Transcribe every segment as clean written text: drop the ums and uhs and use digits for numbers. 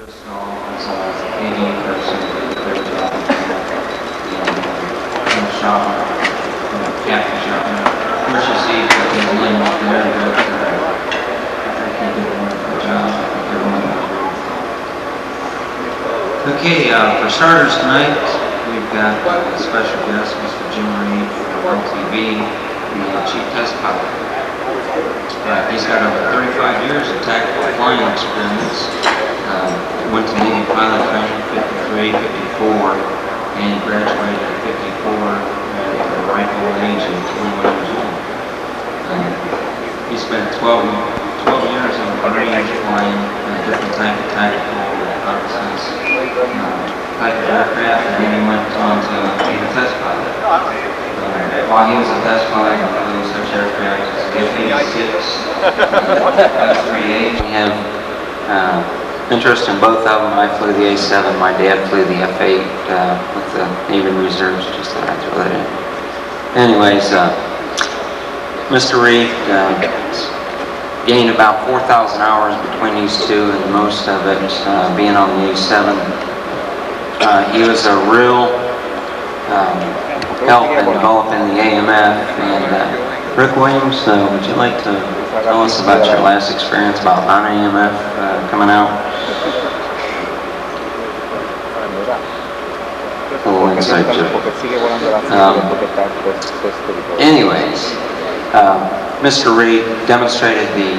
install as a 80-person third job in the shop, captain shop. Of course, you see that there's a limit there, but I think he did a wonderful job. I think everyone agrees. Okay, for starters tonight, we've got a special guest, Mr. Jim Reed from LTV, the Chief Test Pilot. He's got over 35 years of tactical flying experience. Went to Navy pilot training 53, 54, and graduated at 54 at the ripe old age of 21 years old. He spent 12 years in the Marines flying different type of tactical reconnaissance type of aircraft, and then he went on to be a test pilot. While he was a test pilot, he flew such aircraft as the F-86, F-38. We have interest in both of them. I flew the A-7, my dad flew the F-8 with the Navy Reserves, just thought I'd throw that in. Anyways, Mr. Reed gained about 4,000 hours between these two, and most of it being on the A-7. He was a real help in developing the AMF. And Rick Williams, would you like to tell us about your last experience about non-AMF coming out? A little inside joke. Anyways, Mr. Reed demonstrated the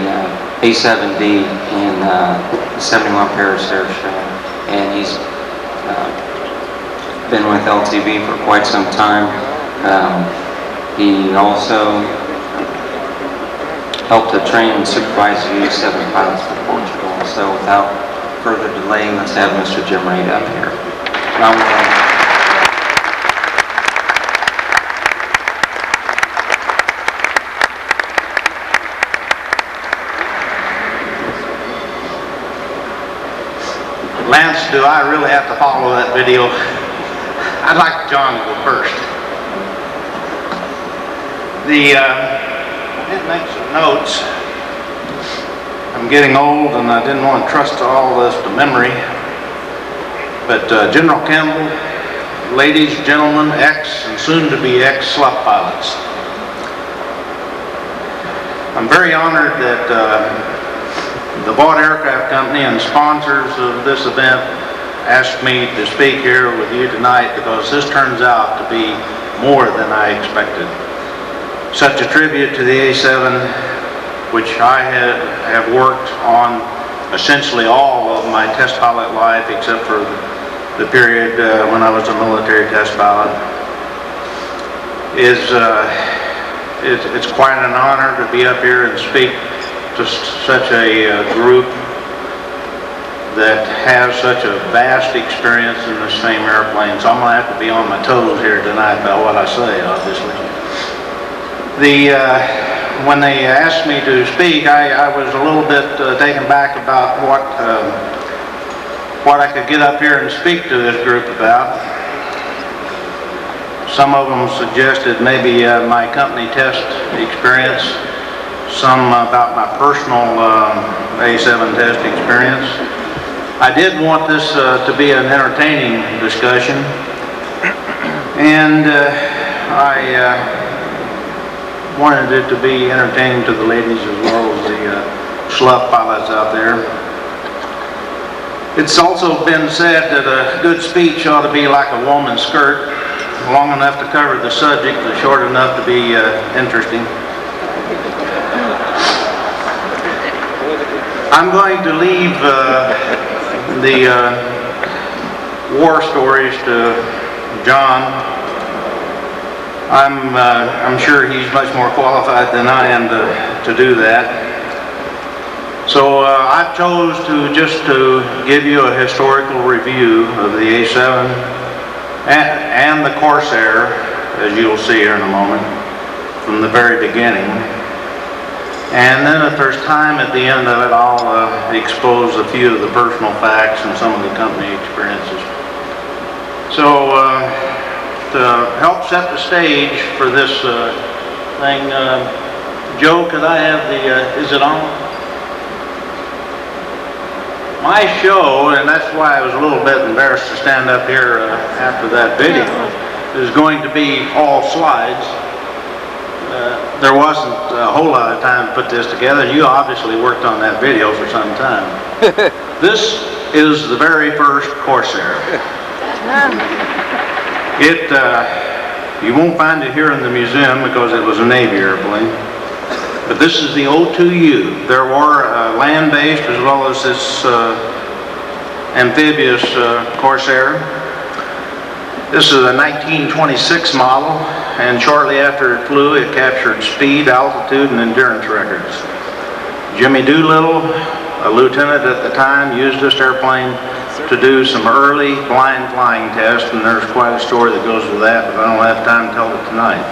A-7D in the 71 Paris Air Show, and he's been with LTV for quite some time. He also helped to train and supervise the A-7 pilots for Portugal. So without further delay, let's have Mr. Jim Reed up here. Lance, do I really have to follow that video? I'd like John to go first. I did make some notes. I'm getting old and I didn't want to trust all this to memory. But General Campbell, ladies, gentlemen, ex and soon to be ex SLUF pilots. I'm very honored that the Vought Aircraft Company and sponsors of this event asked me to speak here with you tonight, because this turns out to be more than I expected. Such a tribute to the A-7, which I have worked on essentially all of my test pilot life, except for the period when I was a military test pilot, it's quite an honor to be up here and speak to such a group that has such a vast experience in the same airplane. So I'm going to have to be on my toes here tonight about what I say, obviously. When they asked me to speak, I was a little bit taken back about what I could get up here and speak to this group about. Some of them suggested maybe my company test experience, some about my personal A-7 test experience. I did want this to be an entertaining discussion, and I wanted it to be entertaining to the ladies as well as the SLUF pilots out there. It's also been said that a good speech ought to be like a woman's skirt, long enough to cover the subject, but short enough to be interesting. I'm going to leave the war stories to John. I'm sure he's much more qualified than I am to do that. So I chose to give you a historical review of the A-7 and the Corsair, as you'll see here in a moment, from the very beginning. And then if there's time at the end of it, I'll expose a few of the personal facts and some of the company experiences. So to help set the stage for this thing, Joe, could I have the, is it on? My show, and that's why I was a little bit embarrassed to stand up here after that video, is going to be all slides. There wasn't a whole lot of time to put this together. You obviously worked on that video for some time. This is the very first Corsair. You won't find it here in the museum because it was a Navy airplane. But this is the O2U. There were land-based as well as this amphibious Corsair. This is a 1926 model, and shortly after it flew, it captured speed, altitude, and endurance records. Jimmy Doolittle, a lieutenant at the time, used this airplane to do some early blind flying tests, and there's quite a story that goes with that, but I don't have time to tell it tonight.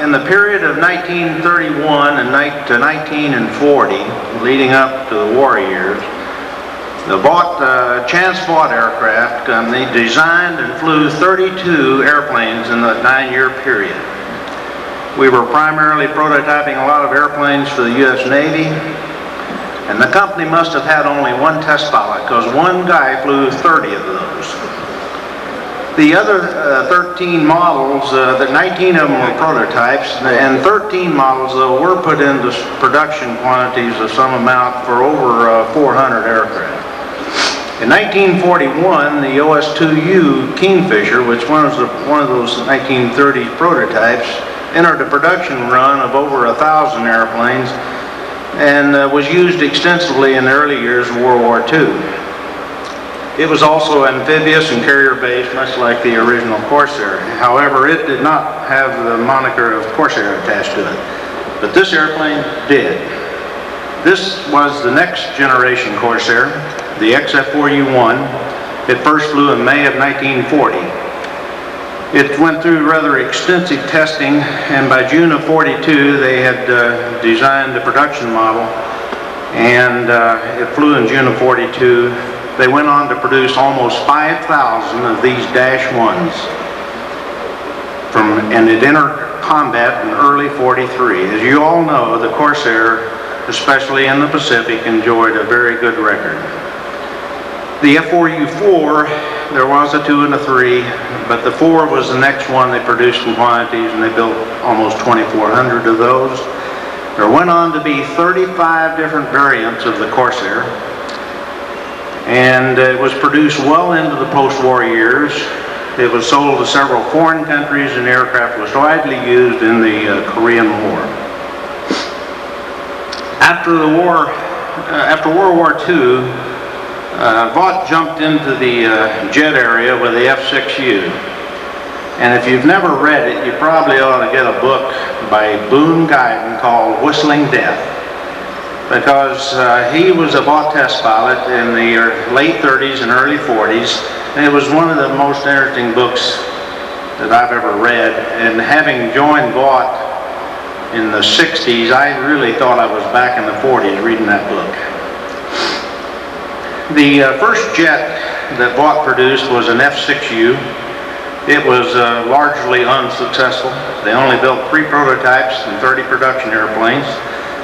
In the period of 1931 to 1940, leading up to the war years, the Chance Vought Aircraft Company designed and flew 32 airplanes in the 9-year period. We were primarily prototyping a lot of airplanes for the U.S. Navy, and the company must have had only one test pilot because one guy flew 30 of those. The other 13 models, 19 of them were prototypes, and 13 models though were put into production quantities of some amount for over 400 aircraft. In 1941, the OS-2U Kingfisher, which was one of those 1930 prototypes, entered a production run of over 1,000 airplanes and was used extensively in the early years of World War II. It was also amphibious and carrier-based, much like the original Corsair. However, it did not have the moniker of Corsair attached to it, but this airplane did. This was the next generation Corsair, the XF4U-1. It first flew in May of 1940. It went through rather extensive testing, and by June of 42 they had designed the production model, and it flew in June of 42. They went on to produce almost 5,000 of these Dash 1s, and it entered combat in early 43. As you all know, the Corsair, especially in the Pacific, enjoyed a very good record. The F4U-4, there was a 2 and a 3, but the 4 was the next one they produced in quantities, and they built almost 2,400 of those. There went on to be 35 different variants of the Corsair, and it was produced well into the post-war years. It was sold to several foreign countries, and the aircraft was widely used in the Korean War. After the war, after World War II, Vought jumped into the jet area with the F6U. And if you've never read it, you probably ought to get a book by Boone Guyton called Whistling Death, because he was a Vought test pilot in the late 30s and early 40s, and it was one of the most interesting books that I've ever read. And having joined Vought in the 60s, I really thought I was back in the 40s reading that book. The first jet that Vought produced was an F6U. It was largely unsuccessful. They only built 3 prototypes and 30 production airplanes.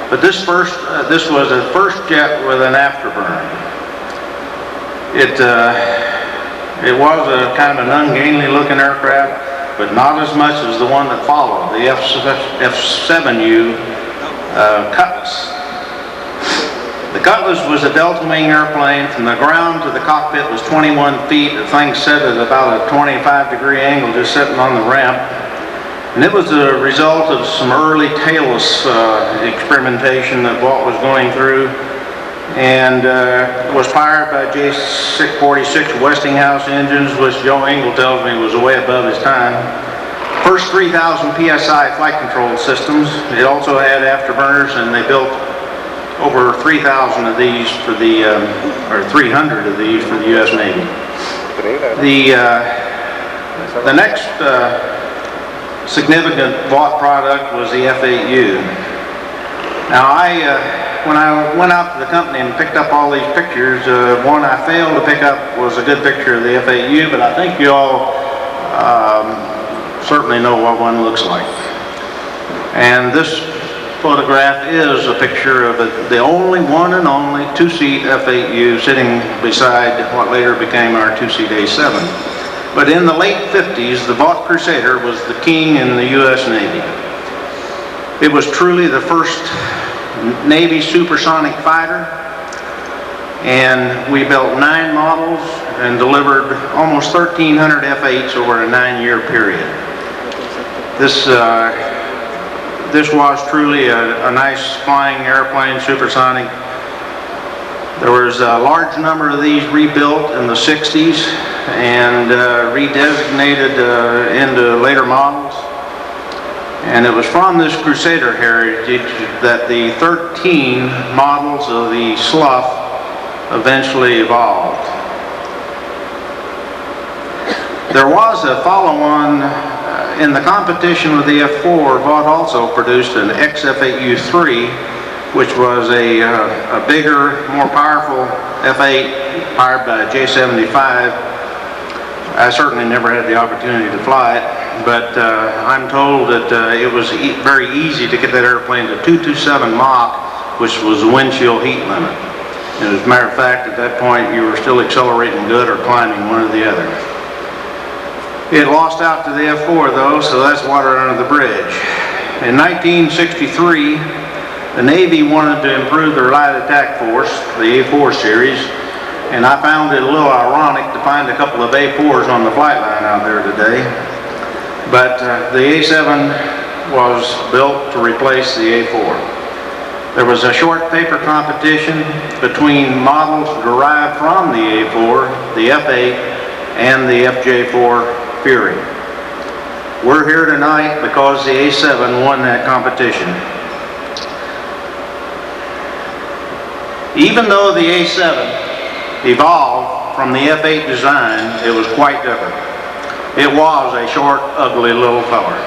But this was the first jet with an afterburner. It was a kind of an ungainly looking aircraft, but not as much as the one that followed, the F7U Cutlass. The Cutlass was a delta wing airplane. From the ground to the cockpit was 21 feet. The thing set at about a 25-degree angle just sitting on the ramp. And it was a result of some early tailless experimentation that Vought was going through, and was powered by J46 Westinghouse engines, which Joe Engle tells me was way above his time. First 3,000 PSI flight control systems. It also had afterburners, and they built over 3,000 of these for the, or 300 of these for the U.S. Navy. The next significant Vought product was the F8U. Now when I went out to the company and picked up all these pictures, one I failed to pick up was a good picture of the F8U, but I think you all certainly know what one looks like. And this photograph is a picture of the only one and only two-seat F-8U sitting beside what later became our two-seat A-7. But in the late 50s, the Vought Crusader was the king in the U.S. Navy. It was truly the first Navy supersonic fighter, and we built 9 models and delivered almost 1,300 F-8s over a 9-year period. This was truly a nice flying airplane, supersonic. There was a large number of these rebuilt in the 60s and redesignated into later models. And it was from this Crusader heritage that the 13 models of the SLUF eventually evolved. There was a follow-on in the competition with the F4. Vought also produced an XF-8U3, which was a bigger, more powerful F-8 powered by a J-75. I certainly never had the opportunity to fly it, but I'm told that it was very easy to get that airplane to 227 Mach, which was the windshield heat limit. And as a matter of fact, at that point, you were still accelerating good or climbing, one or the other. It lost out to the F4 though, so that's water under the bridge. In 1963, the Navy wanted to improve their light attack force, the A4 series, and I found it a little ironic to find a couple of A4s on the flight line out there today. But the A7 was built to replace the A4. There was a short paper competition between models derived from the A4, the F8, and the FJ4 Fury. We're here tonight because the A7 won that competition. Even though the A7 evolved from the F8 design, it was quite different. It was a short, ugly little feller.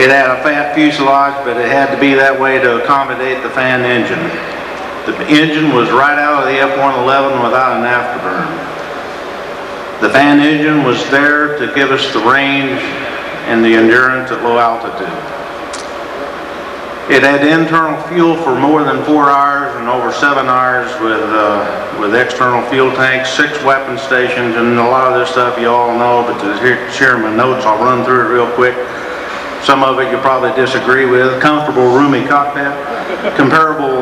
It had a fat fuselage, but it had to be that way to accommodate the fan engine. The engine was right out of the F-111 without an afterburn. The fan engine was there to give us the range and the endurance at low altitude. It had internal fuel for more than 4 hours and over 7 hours with external fuel tanks, 6 weapon stations, and a lot of this stuff you all know, but to share my notes, I'll run through it real quick. Some of it you'll probably disagree with. Comfortable, roomy cockpit. Comparable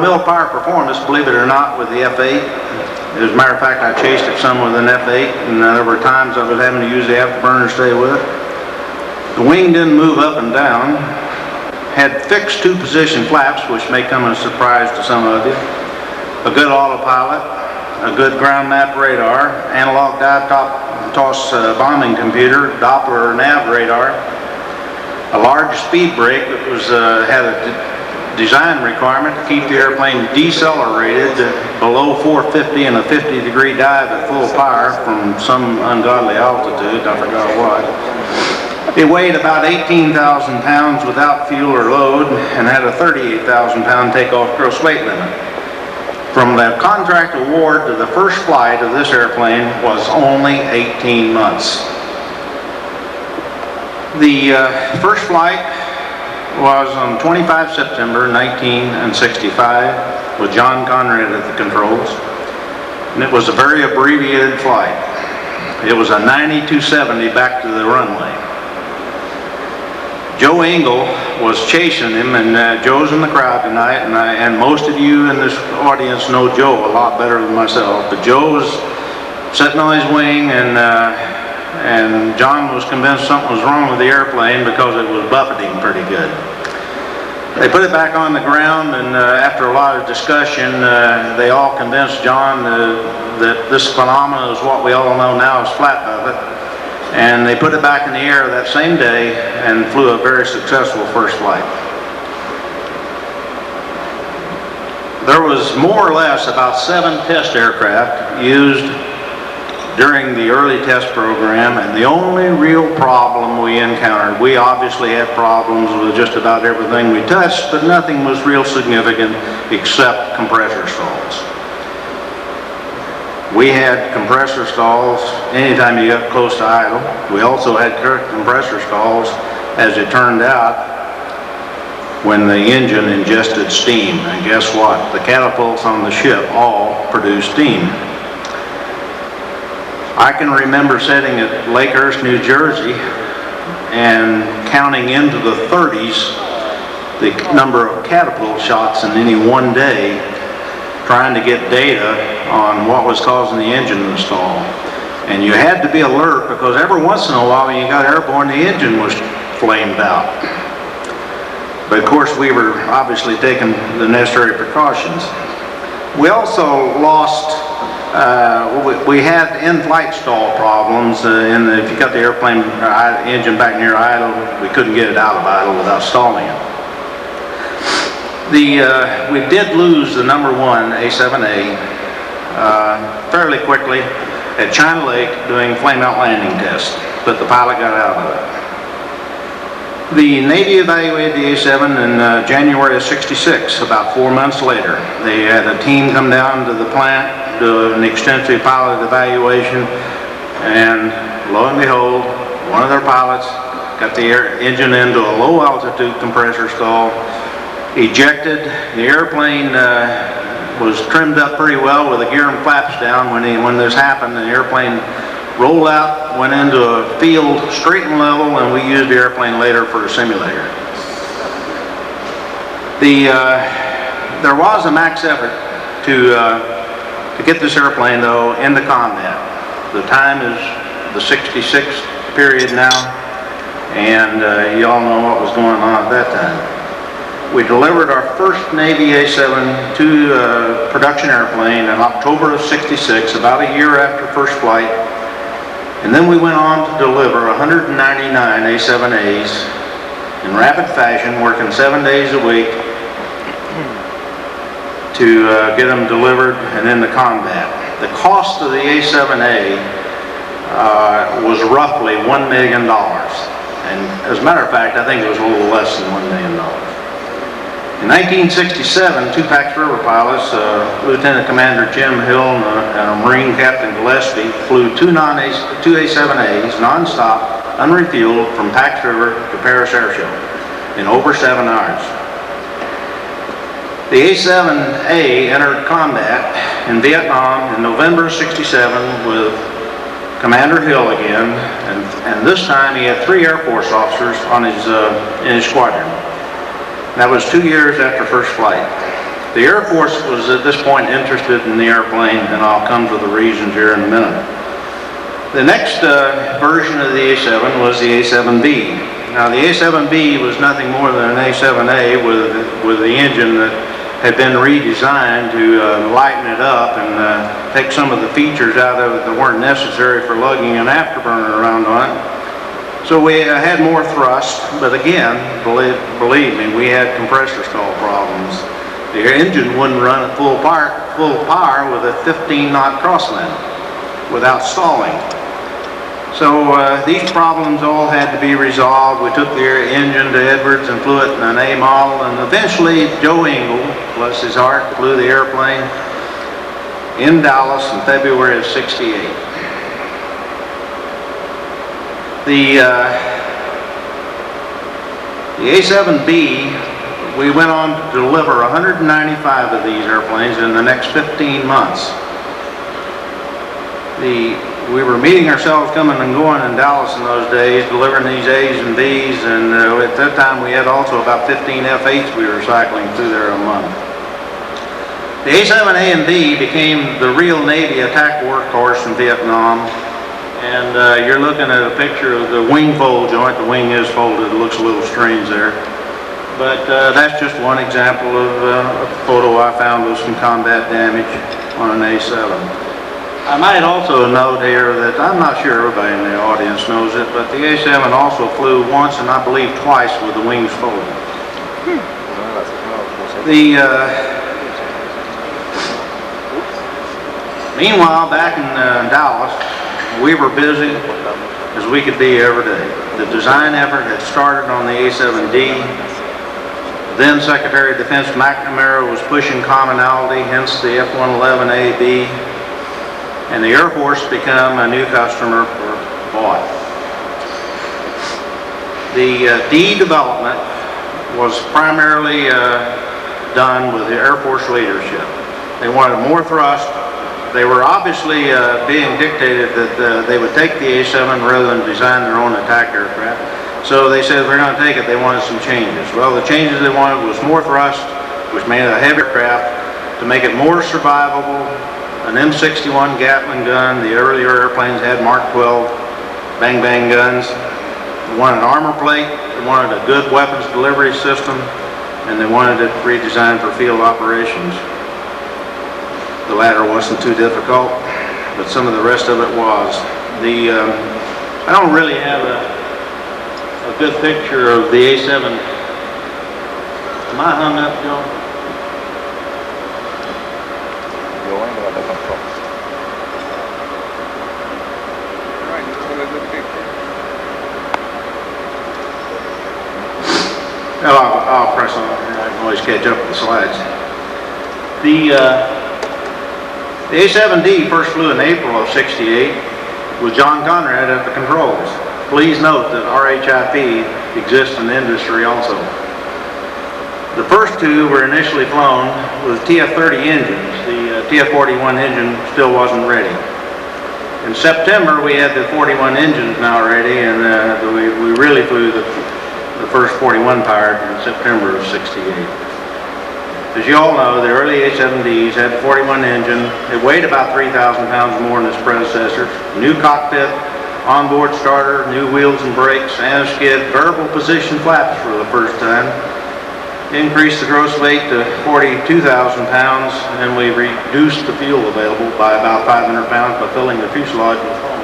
mil-power performance, believe it or not, with the F-8. As a matter of fact, I chased it some with an F-8, and there were times I was having to use the afterburner to stay with it. The wing didn't move up and down. Had fixed 2-position flaps, which may come as a surprise to some of you. A good autopilot, a good ground map radar, analog dive toss bombing computer, Doppler nav radar, a large speed brake that was had a design requirement to keep the airplane decelerated below 450 and a 50-degree dive at full power from some ungodly altitude, I forgot what. It weighed about 18,000 pounds without fuel or load and had a 38,000-pound takeoff gross weight limit. From the contract award to the first flight of this airplane was only 18 months. The first flight was on 25 September 1965 with John Conrad at the controls, and it was a very abbreviated flight. It was a 9270 back to the runway. Joe Engel was chasing him, and Joe's in the crowd tonight, and most of you in this audience know Joe a lot better than myself, but Joe was sitting on his wing, and John was convinced something was wrong with the airplane because it was buffeting pretty good. They put it back on the ground, and after a lot of discussion, they all convinced John that this phenomenon is what we all know now as flat buffet. And they put it back in the air that same day and flew a very successful first flight. There was more or less about 7 test aircraft used during the early test program, and the only real problem we encountered, we obviously had problems with just about everything we touched, but nothing was real significant except compressor stalls. We had compressor stalls anytime you got close to idle. We also had compressor stalls, as it turned out, when the engine ingested steam. And guess what? The catapults on the ship all produced steam. I can remember sitting at Lakehurst, New Jersey, and counting into the 30s the number of catapult shots in any one day, trying to get data on what was causing the engine to stall. And you had to be alert, because every once in a while when you got airborne, the engine was flamed out. But of course we were obviously taking the necessary precautions. We also lost, we had in-flight stall problems. If you got the airplane engine back near idle, we couldn't get it out of idle without stalling it. We did lose the number 1 A-7A fairly quickly at China Lake doing flame-out landing tests, but the pilot got out of it. The Navy evaluated the A-7 in January of '66, about 4 months later. They had a team come down to the plant, do an extensive pilot evaluation, and lo and behold, one of their pilots got the engine into a low altitude compressor stall, ejected. The airplane was trimmed up pretty well with the gear and flaps down. When this happened, the airplane rolled out, went into a field straight and level, and we used the airplane later for a simulator. There was a max effort to get this airplane, though, into combat. The time is the '66 period now, and you all know what was going on at that time. We delivered our first Navy A-7 to production airplane in October of '66, about a year after first flight. And then we went on to deliver 199 A-7As in rapid fashion, working 7 days a week to get them delivered and into combat. The cost of the A-7A was roughly $1 million. And as a matter of fact, I think it was a little less than $1 million. In 1967, two Pax River pilots, Lieutenant Commander Jim Hill and a Marine Captain Gillespie, flew two A-7As non-stop, unrefueled, from Pax River to Paris Air Show in over 7 hours. The A-7A entered combat in Vietnam in November of '67 with Commander Hill again, and this time he had 3 Air Force officers on in his squadron. That was 2 years after first flight. The Air Force was at this point interested in the airplane, and I'll come to the reasons here in a minute. The next version of the A-7 was the A-7B. Now the A-7B was nothing more than an A-7A with the engine that had been redesigned to lighten it up and take some of the features out of it that weren't necessary for lugging an afterburner around on it. So we had more thrust, but again, believe me, we had compressor stall problems. The engine wouldn't run at full power with a 15-knot crosswind without stalling. So these problems all had to be resolved. We took the engine to Edwards and flew it in an A model, and eventually Joe Engle, bless his heart, flew the airplane in Dallas in February of '68. The A-7B, we went on to deliver 195 of these airplanes in the next 15 months. We were meeting ourselves coming and going in Dallas in those days, delivering these A's and B's, and at that time we had also about 15 F-8s we were cycling through there a month. The A-7A and B became the real Navy attack workhorse in Vietnam. And you're looking at a picture of the wing fold joint. The wing is folded, it looks a little strange there. But that's just one example of a photo I found with some combat damage on an A-7. I might also note here that I'm not sure everybody in the audience knows it, but the A-7 also flew once and I believe twice with the wings folded. Meanwhile, back in Dallas, we were busy as we could be every day. The design effort had started on the A-7D. Then Secretary of Defense McNamara was pushing commonality, hence the F-111 A-B, and the Air Force became a new customer for BOT. The D development was primarily done with the Air Force leadership. They wanted more thrust. They were obviously being dictated that they would take the A-7 rather than design their own attack aircraft. So they said if they're going to take it, they wanted some changes. Well, the changes they wanted was more thrust, which made it a heavier craft, to make it more survivable, an M61 Gatling gun. The earlier airplanes had Mark 12 bang-bang guns. They wanted armor plate, they wanted a good weapons delivery system, and they wanted it redesigned for field operations. The latter wasn't too difficult, but some of the rest of it was. I don't really have a good picture of the A-7. Am I hung up, Joe? I'll press on. I can always catch up with the slides. The A-7D first flew in April of '68 with John Conrad at the controls. Please note that RHIP exists in the industry also. The first two were initially flown with TF-30 engines. The TF-41 engine still wasn't ready. In September, we had the 41 engines now ready, and we really flew the first 41 powered in September of '68. As you all know, the early A-7Ds had the 41 engine. It weighed about 3,000 pounds more than its predecessor. New cockpit, onboard starter, new wheels and brakes, and a skid, variable position flaps for the first time. Increased the gross weight to 42,000 pounds, and we reduced the fuel available by about 500 pounds by filling the fuselage with foam.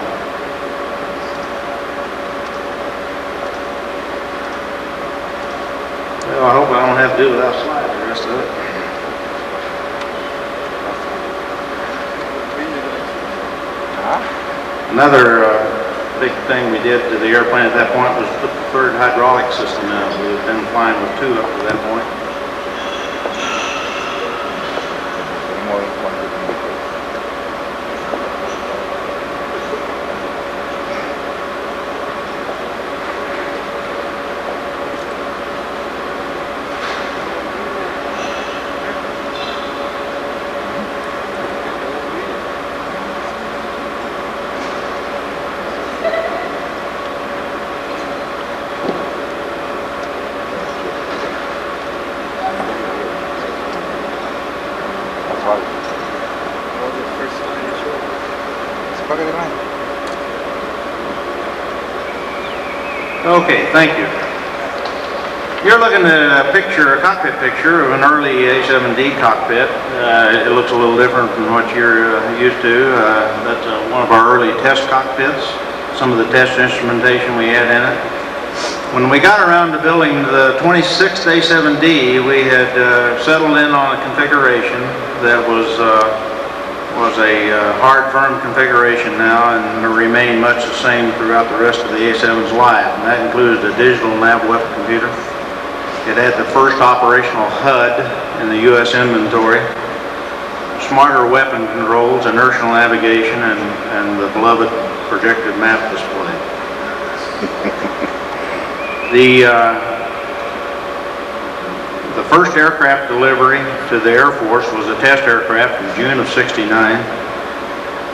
Well, I hope I don't have to do without slides the rest of it. Another big thing we did to the airplane at that point was put the third hydraulic system out. We had been flying with two up to that point. Okay, thank you. You're looking at a cockpit picture of an early A-7D cockpit. It looks a little different from what you're used to. That's one of our early test cockpits, some of the test instrumentation we had in it. When we got around to building the 26th A-7D, we had settled in on a configuration that was a hard, firm configuration now, and remained much the same throughout the rest of the A-7's life. And that included a digital nav weapon computer. It had the first operational HUD in the U.S. inventory, smarter weapon controls, inertial navigation, and the beloved projected map display. The first aircraft delivery to the Air Force was a test aircraft in June of '69,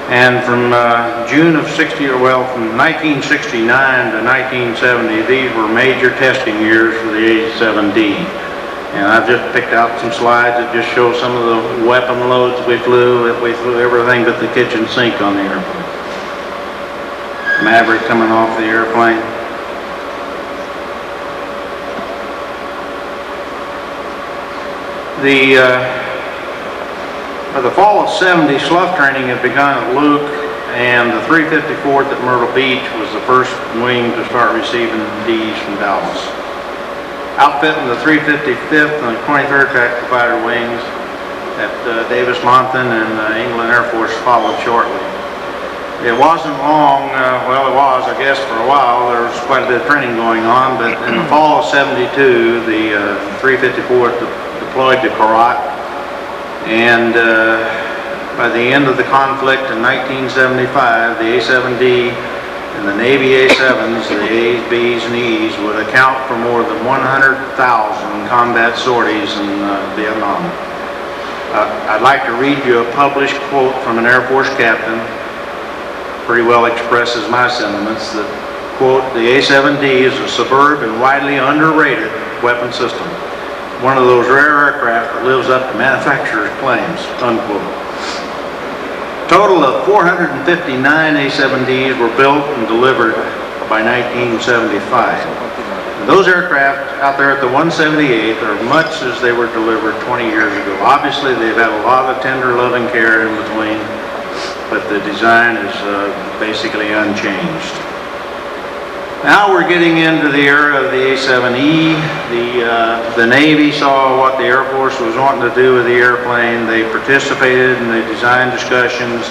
and from from 1969 to 1970, these were major testing years for the A-7D. And I've just picked out some slides that just show some of the weapon loads we flew. We flew everything but the kitchen sink on the airplane. Maverick coming off the airplane. By the fall of '70, SLUF training had begun at Luke, and the 354th at Myrtle Beach was the first wing to start receiving Ds from Dallas. Outfitting the 355th and the 23rd Tactical Fighter wings at Davis-Monthan and England Air Force followed shortly. It wasn't long, well it was I guess for a while, there was quite a bit of training going on, but in the fall of '72 the 354th deployed to Korat, and by the end of the conflict in 1975, the A-7D and the Navy A-7s, the A's, B's, and E's, would account for more than 100,000 combat sorties in Vietnam. I'd like to read you a published quote from an Air Force captain. Pretty well expresses my sentiments that, quote, "The A-7D is a superb and widely underrated weapon system. One of those rare aircraft that lives up to manufacturer's claims," unquote. Total of 459 A-7Ds were built and delivered by 1975. And those aircraft out there at the 178th are much as they were delivered 20 years ago. Obviously, they've had a lot of tender loving care in between, but the design is basically unchanged. Now we're getting into the era of the A-7E. The Navy saw what the Air Force was wanting to do with the airplane. They participated in the design discussions,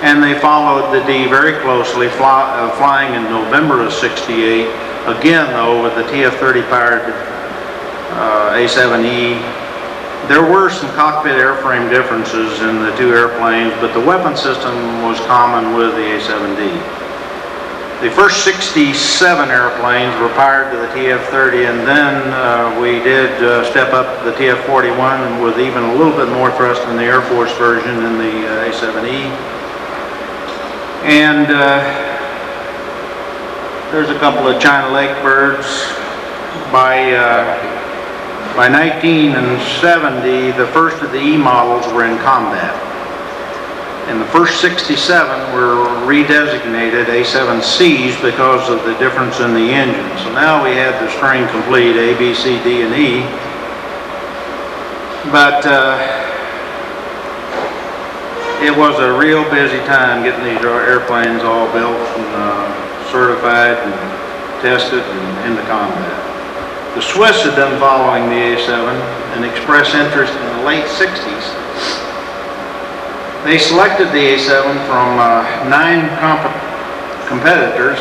and they followed the D very closely, flying in November of '68. Again, though, with the TF-30 powered A-7E. There were some cockpit airframe differences in the two airplanes, but the weapon system was common with the A-7D. The first 67 airplanes were powered to the TF-30, and then we did step up the TF-41 with even a little bit more thrust in the Air Force version in the A-7E. And there's a couple of China Lake birds. By 1970, the first of the E models were in combat. And the first 67 were redesignated A-7Cs because of the difference in the engine. So now we had the string complete, A, B, C, D, and E. But it was a real busy time getting these airplanes all built and certified and tested and into combat. The Swiss had been following the A-7 and expressed interest in the late 60s. They selected the A-7 from 9 competitors,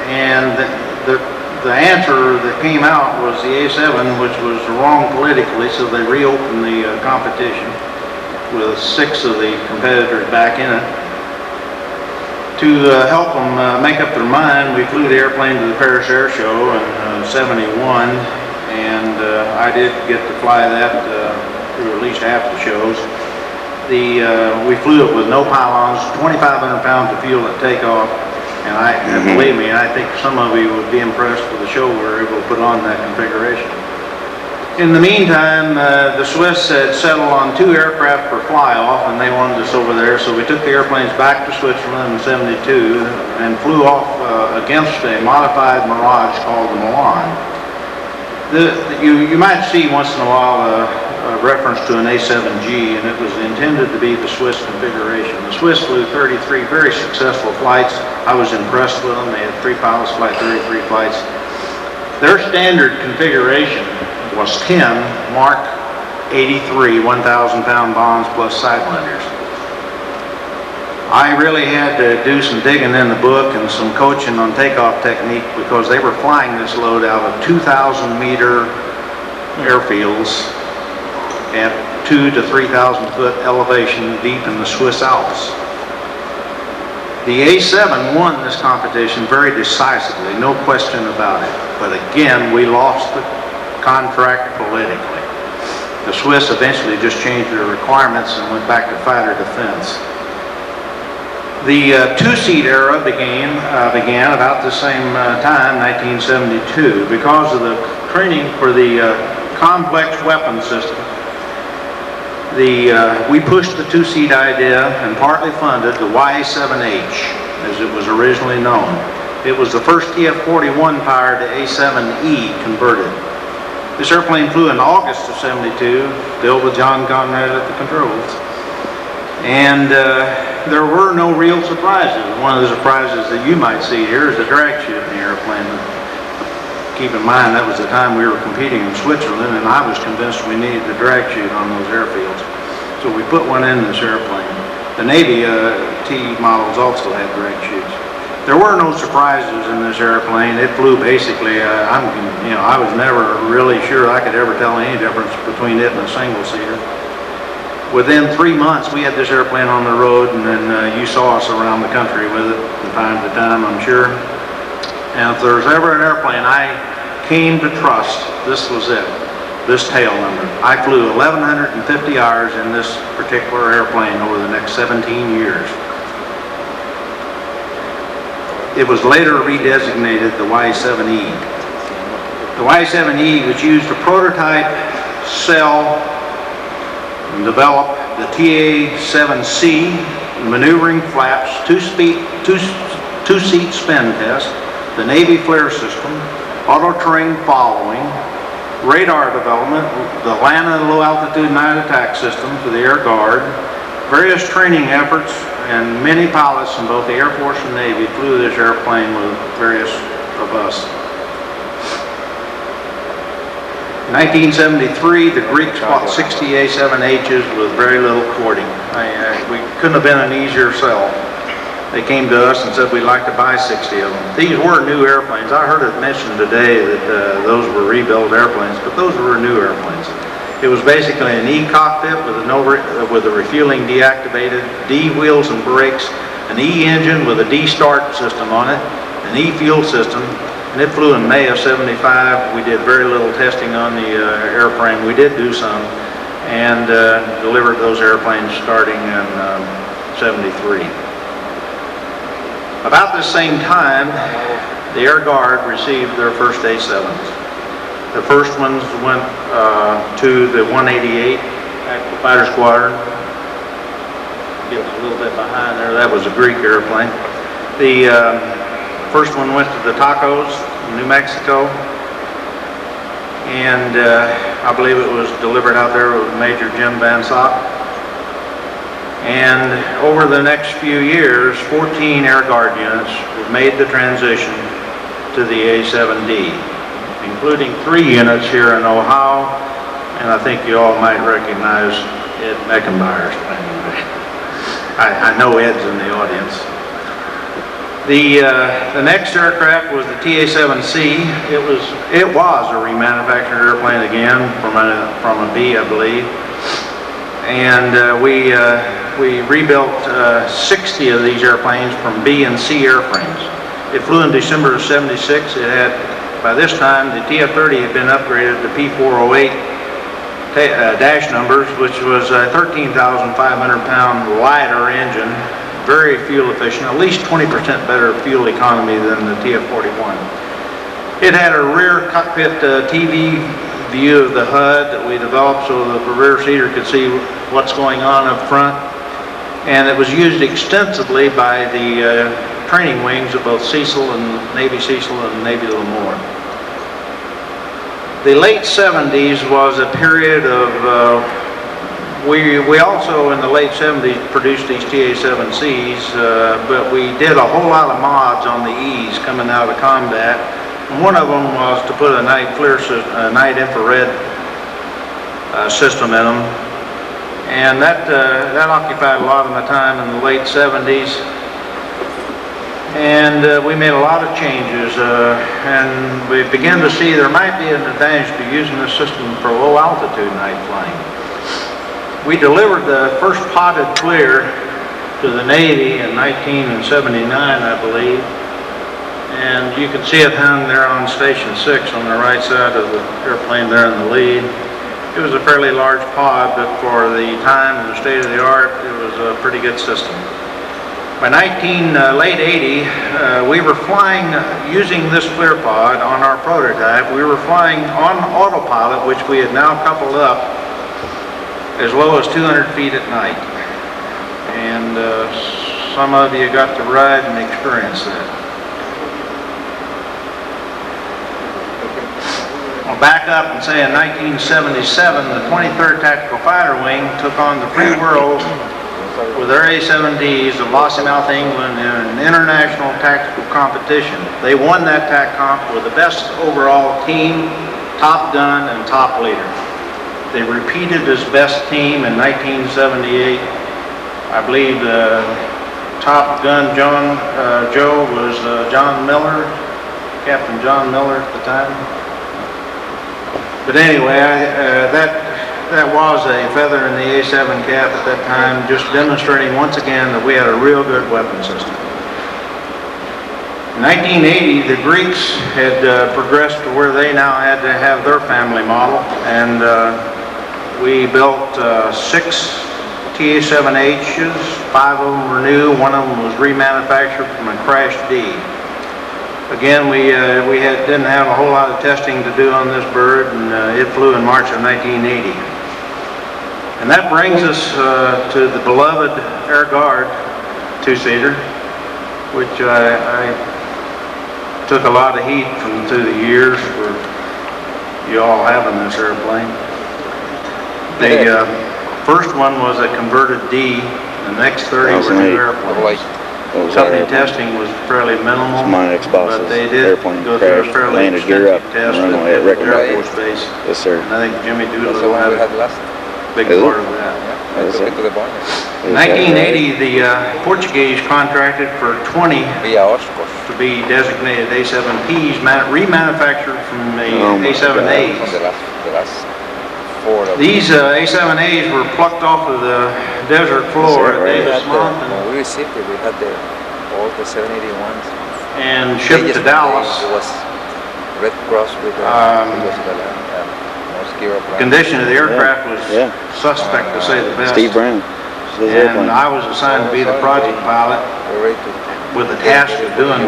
and the answer that came out was the A-7, which was wrong politically, so they reopened the competition with 6 of the competitors back in it. To help them make up their mind, we flew the airplane to the Paris Air Show in '71, and I did get to fly that through at least half the shows. We flew it with no pylons, 2,500 pounds of fuel at takeoff, and believe me, I think some of you would be impressed with the show we were able to put on that configuration. In the meantime, the Swiss had settled on 2 aircraft per fly-off, and they wanted us over there, so we took the airplanes back to Switzerland in '72 and flew off against a modified Mirage called the Milan. You might see once in a while a reference to an A-7G, and it was intended to be the Swiss configuration. The Swiss flew 33 very successful flights. I was impressed with them. They had 3 pilots fly 33 flights. Their standard configuration was 10 Mark 83 1,000-pound bombs plus sidewinders. I really had to do some digging in the book and some coaching on takeoff technique because they were flying this load out of 2,000-meter airfields at 2,000 to 3,000 foot elevation deep in the Swiss Alps. The A-7 won this competition very decisively, no question about it. But again, we lost the contract politically. The Swiss eventually just changed their requirements and went back to fighter defense. The 2-seat era began about the same time, 1972, because of the training for the complex weapon system. We pushed the 2-seat idea and partly funded the Y-7H, as it was originally known. It was the first TF-41 powered A-7E converted. This airplane flew in August of '72, built with John Conrad at the controls. And there were no real surprises. One of the surprises that you might see here is the drag chute in the airplane. Keep in mind, that was the time we were competing in Switzerland, and I was convinced we needed the drag chute on those airfields. So we put one in this airplane. The Navy T models also had drag chutes. There were no surprises in this airplane. It flew basically, I was never really sure I could ever tell any difference between it and a single-seater. within 3 months, we had this airplane on the road, and then you saw us around the country with it from time to time, I'm sure. And if there's ever an airplane I came to trust, this was it, this tail number. I flew 1,150 hours in this particular airplane over the next 17 years. It was later redesignated the Y-7E. The Y-7E was used to prototype, sell, and develop the A-7C maneuvering flaps, two-seat spin test, the Navy flare system, auto-terrain following, radar development, the LANA low altitude night attack system for the Air Guard, various training efforts, and many pilots in both the Air Force and Navy flew this airplane with various of us. In 1973, the Greeks bought 60 A-7Hs with very little courting. We couldn't have been an easier sell. They came to us and said we'd like to buy 60 of them. These were new airplanes. I heard it mentioned today that those were rebuilt airplanes, but those were new airplanes. It was basically an E-cockpit with a refueling deactivated, D wheels and brakes, an E engine with a D start system on it, an E fuel system, and it flew in May of '75. We did very little testing on the airframe. We did do some, and delivered those airplanes starting in '73. About the same time, the Air Guard received their first A-7s. The first ones went to the 188 Tactical Fighter Squadron. Get a little bit behind there. That was a Greek airplane. The first one went to the Tacos in New Mexico, and I believe it was delivered out there with Major Jim Van Sock. And over the next few years, 14 Air Guard units made the transition to the A-7D, including 3 units here in Ohio, and I think you all might recognize Ed Meckenbeyer's plane. I know Ed's in the audience. The next aircraft was the TA-7C. It was a remanufactured airplane again from a B, I believe, and we rebuilt 60 of these airplanes from B and C airframes. It flew in December of '76. It had, by this time, the TF-30 had been upgraded to P408 dash numbers, which was a 13,500-pound lighter engine, very fuel efficient, at least 20% better fuel economy than the TF-41. It had a rear cockpit TV view of the HUD that we developed so that the rear seater could see what's going on up front, and it was used extensively by the training wings of both Cecil and Navy Cecil and Navy Lemoore. The late 70s was a period of, we also in the late 70s produced these TA-7Cs, but we did a whole lot of mods on the E's coming out of combat. And one of them was to put a night infrared system in them, and that occupied a lot of my time in the late 70s. And we made a lot of changes, and we began to see there might be an advantage to using this system for low altitude night flying. We delivered the first potted clear to the Navy in 1979, I believe, and you can see it hung there on Station 6 on the right side of the airplane there in the lead. It was a fairly large pod, but for the time and the state of the art, it was a pretty good system. By late 80, we were flying using this clear pod on our prototype. We were flying on autopilot, which we had now coupled up as low as 200 feet at night. And some of you got to ride and experience that. I'll back up and say in 1977, the 23rd Tactical Fighter Wing took on the free world with their A-7Ds of Lossiemouth, England, in an international tactical competition. They won that TAC comp with the best overall team, top gun, and top leader. They repeated as best team in 1978. I believe the top gun Joe was John Miller, Captain John Miller at the time. But anyway, that was a feather in the A-7 cap at that time, just demonstrating once again that we had a real good weapon system. In 1980, the Greeks had progressed to where they now had to have their family model, and we built 6 TA-7Hs, 5 of them were new, 1 of them was remanufactured from a crashed D. Again, we didn't have a whole lot of testing to do on this bird, and it flew in March of 1980. And that brings us to the beloved Air Guard two-seater, which I took a lot of heat from through the years for you all having this airplane. The first one was a converted D, the next 30 were new airplanes. Something testing was fairly minimal, but they did go through a fairly extensive test at the Air Force Base. Yes, sir. And I think Jimmy Doolittle had a big part of that. In 1980, the Portuguese contracted for 20 to be designated A-7Ps, remanufactured from the A-7As. These A-7As were plucked off of the desert floor at Davis Mountain. When we received it, we had all the 781s. And shipped to Dallas. It was Red Cross with Condition of the aircraft was suspect, to say the best. Steve Brown. And I was assigned to be the project pilot with the task of doing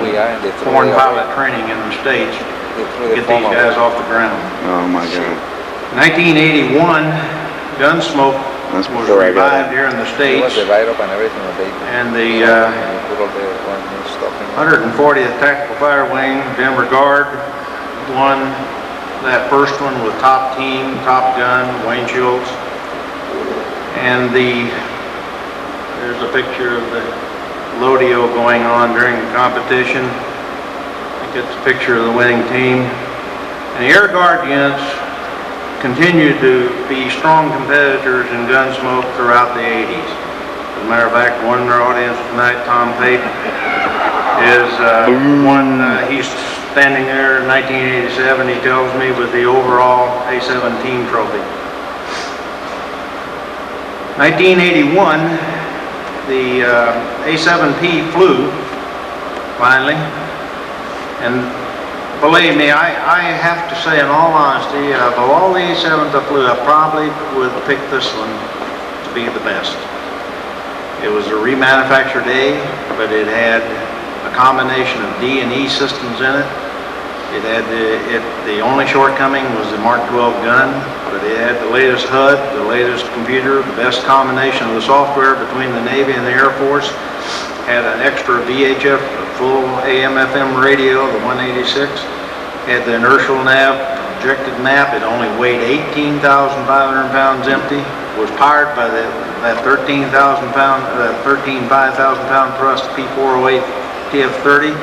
foreign pilot training in the States to get these guys off the ground. Oh my God. 1981, Gunsmoke was revived here in the States, and the 140th Tactical Fire Wing, Denver Guard, won that first one with Top Team, Top Gun, Wayne Schultz. And there's a picture of the Lodeo going on during the competition. I think it's a picture of the winning team. And the Air Guard units continued to be strong competitors in Gunsmoke throughout the 80s. As a matter of fact, one in our audience tonight, Tom Pate, is he's standing there in 1987, he tells me, with the overall A-7 team trophy. 1981, the A-7P flew, finally, and believe me, I have to say in all honesty, of all the A-7s I flew, I probably would pick this one to be the best. It was a remanufactured A, but it had a combination of D and E systems in it. It had the only shortcoming was the Mark 12 gun, but it had the latest HUD, the latest computer, the best combination of the software between the Navy and the Air Force. Had an extra VHF, full AM/FM radio, the 186. Had the inertial nav, projected map. It only weighed 18,500 pounds empty. Was powered by that 13,500 pound thrust P408 TF30,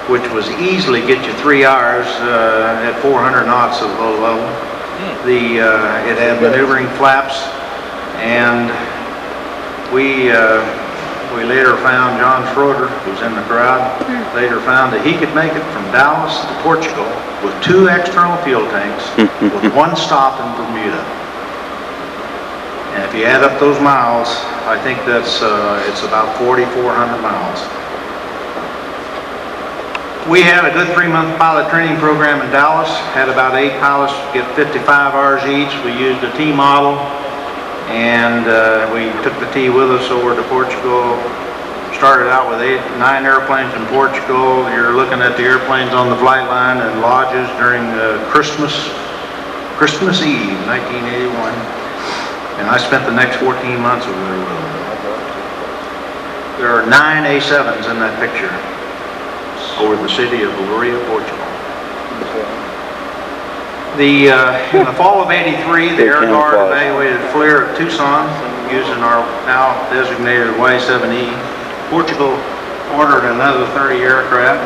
which was easily get you 3 hours at 400 knots of low level. It had maneuvering flaps, and we later found, John Schroeder, who's in the crowd, later found that he could make it from Dallas to Portugal with 2 external fuel tanks with 1 stop in Bermuda. And if you add up those miles, I think that's it's about 4,400 miles. We had a good 3-month pilot training program in Dallas, had about 8 pilots get 55 hours each. We used a T model, and we took the T with us over to Portugal. Started out with 9 airplanes in Portugal. You're looking at the airplanes on the flight line and lodges during Christmas Eve, 1981. And I spent the next 14 months over there with them. There are 9 A-7s in that picture over the city of Louria, Portugal. In the fall of '83, the Air Guard evaluated FLIR at Tucson using our now designated Y-7E. Portugal ordered another 30 aircraft.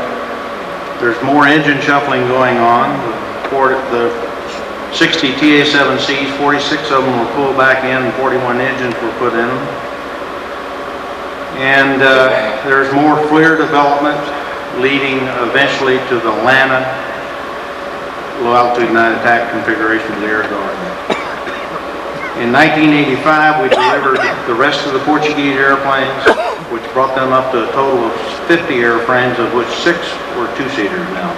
There's more engine shuffling going on. The 60 TA-7Cs, 46 of them were pulled back in, and 41 engines were put in them. And there's more FLIR development, leading eventually to the LANA, low altitude night attack configuration of the Air Guard. In 1985, we delivered the rest of the Portuguese airplanes, which brought them up to a total of 50 airframes, of which 6 were two-seaters now.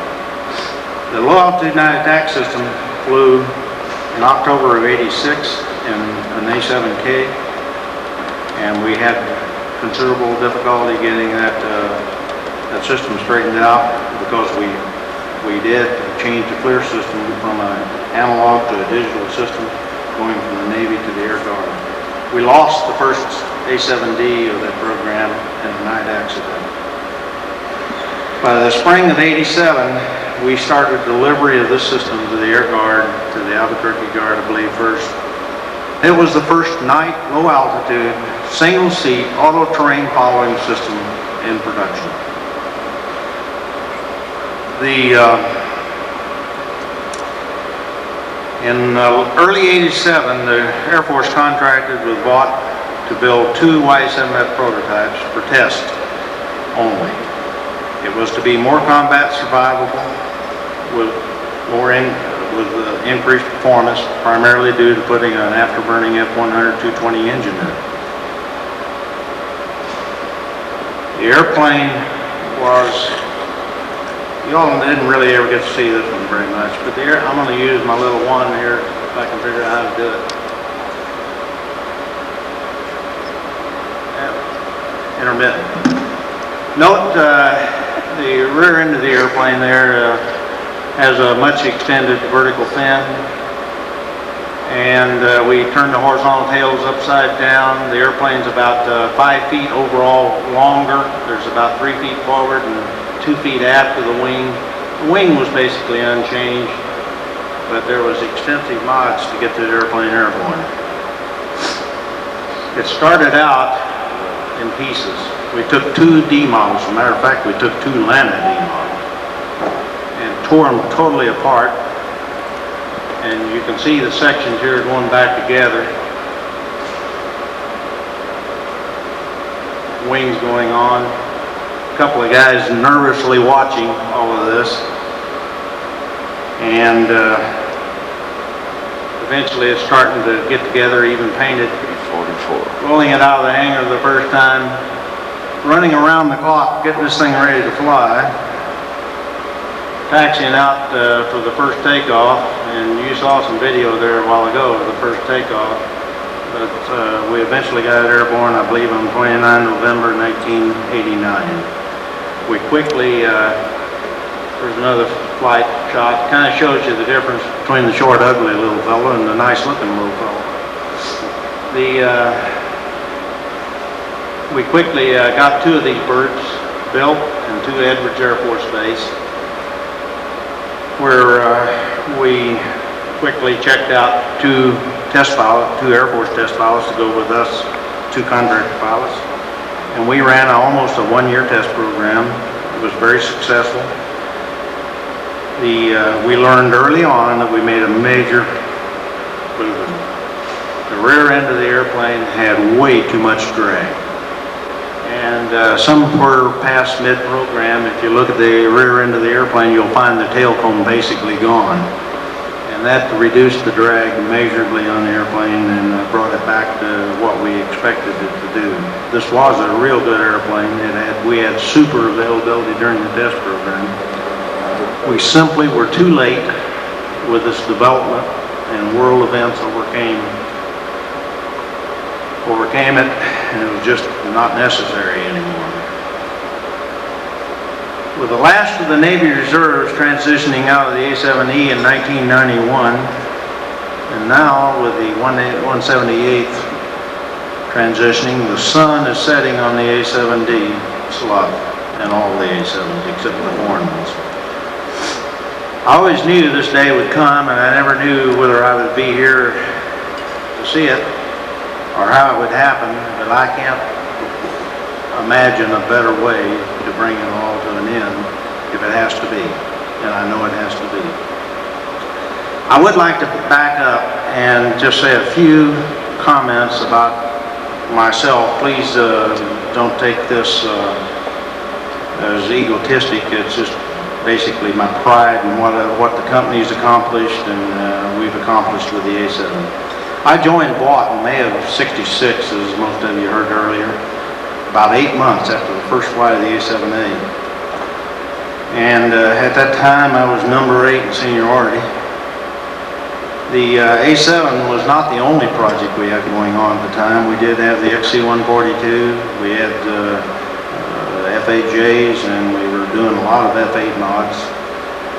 The low-altitude night attack system flew in October of '86 in an A-7K, and we had considerable difficulty getting that system straightened out because we did change the clear system from an analog to a digital system, going from the Navy to the Air Guard. We lost the first A-7D of that program in a night accident. By the spring of '87, we started delivery of this system to the Air Guard, to the Albuquerque Guard, I believe, first. It was the first night, low-altitude, single-seat, auto-terrain following system in production. In early '87, the Air Force contracted with Vought to build 2 Y-7F prototypes for test only. It was to be more combat survivable with increased performance, primarily due to putting an afterburning F-100 220 engine in it. The airplane was, you all didn't really ever get to see this one very much, but I'm going to use my little one here if I can figure out how to do it. Yeah. Intermittent. Note the rear end of the airplane there has a much extended vertical fin, and we turn the horizontal tails upside down. The airplane's about 5 feet overall longer. There's about 3 feet forward and 2 feet aft of the wing. The wing was basically unchanged, but there was extensive mods to get the airplane airborne. It started out in pieces. We took 2 D models. As a matter of fact, we took 2 Lana D models and tore them totally apart. And you can see the sections here going back together. Wings going on. A couple of guys nervously watching all of this. And eventually it's starting to get together, even painted. 44. Rolling it out of the hangar the first time. Running around the clock, getting this thing ready to fly. Taxiing out for the first takeoff, and you saw some video there a while ago of the first takeoff, but we eventually got it airborne, I believe, on 29 November 1989. We quickly, there's another flight shot, kind of shows you the difference between the short, ugly little fellow and the nice looking little fellow. We quickly got 2 of these birds built in 2 Edwards Air Force Base, where we quickly checked out 2 Air Force test pilots to go with us, 2 contractor pilots, and we ran almost a 1-year test program. It was very successful. We learned early on that we made a major boo-boo. The rear end of the airplane had way too much drag. And somewhere past mid-program, if you look at the rear end of the airplane, you'll find the tail cone basically gone. And that reduced the drag measurably on the airplane and brought it back to what we expected it to do. This was a real good airplane. We had super availability during the test program. We simply were too late with this development, and world events overcame it, and it was just not necessary anymore. With the last of the Navy reserves transitioning out of the A-7E in 1991, and now with the 178th transitioning, the sun is setting on the A-7D SLUF and all the A-7s except the foreign ones. I always knew this day would come, and I never knew whether I would be here to see it or how it would happen, but I can't imagine a better way to bring it all to an end if it has to be, and I know it has to be. I would like to back up and just say a few comments about myself. Please don't take this as egotistic. It's just basically my pride in what the company's accomplished and we've accomplished with the A-7. I joined Vought in May of '66, as most of you heard earlier, about 8 months after the first flight of the A-7A. And at that time, I was number 8 in seniority. The A-7 was not the only project we had going on at the time. We did have the XC-142, we had F-8Js, and we were doing a lot of F-8 mods.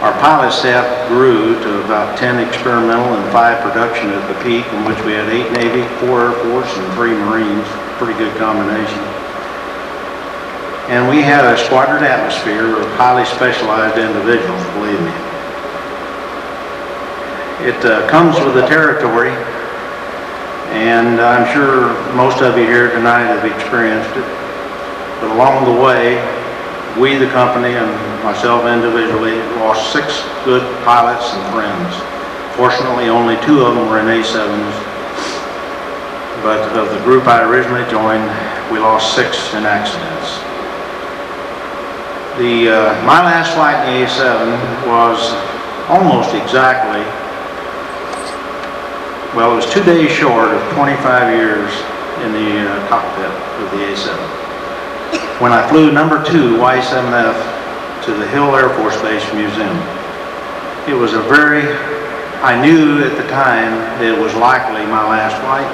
Our pilot staff grew to about 10 experimental and 5 production at the peak, in which we had 8 Navy, 4 Air Force, and 3 Marines. Pretty good combination. And we had a squadron atmosphere of highly specialized individuals, believe me. It comes with the territory, and I'm sure most of you here tonight have experienced it. But along the way, we, the company, and myself individually, lost 6 good pilots and friends. Fortunately, only 2 of them were in A-7s. But of the group I originally joined, we lost 6 in accidents. My last flight in the A-7 was almost exactly, well, it was 2 days short of 25 years in the cockpit of the A-7. When I flew number 2 Y-7F to the Hill Air Force Base Museum. It was I knew at the time that it was likely my last flight,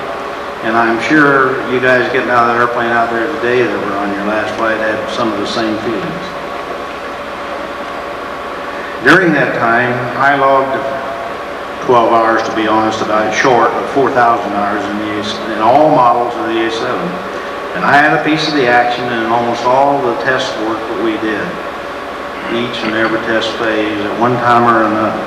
and I'm sure you guys getting out of the airplane out there today that were on your last flight had some of the same feelings. During that time, I logged 12 hours, to be honest, about short of 4,000 hours in all models of the A-7. And I had a piece of the action in almost all the test work that we did, each and every test phase at one time or another.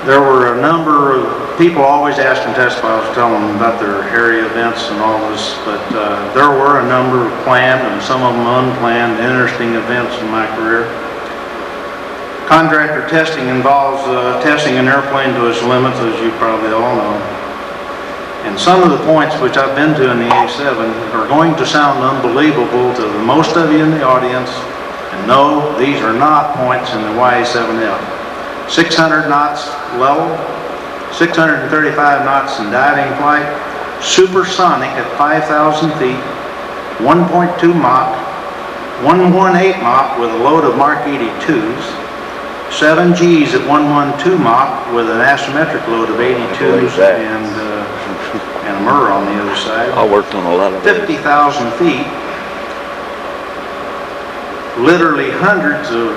There were a number of people always asking test pilots, telling them about their hairy events and all this, but there were a number of planned and some of them unplanned, interesting events in my career. Contractor testing involves testing an airplane to its limits, as you probably all know. And some of the points which I've been to in the A-7 are going to sound unbelievable to the most of you in the audience. And no, these are not points in the Y-7F. 600 knots level, 635 knots in diving flight, supersonic at 5,000 feet, 1.2 Mach, 118 Mach with a load of Mark 82s, 7 Gs at 112 Mach with an asymmetric load of 82s and a mirror on the other side. I worked on a lot of 50,000 feet. Literally hundreds of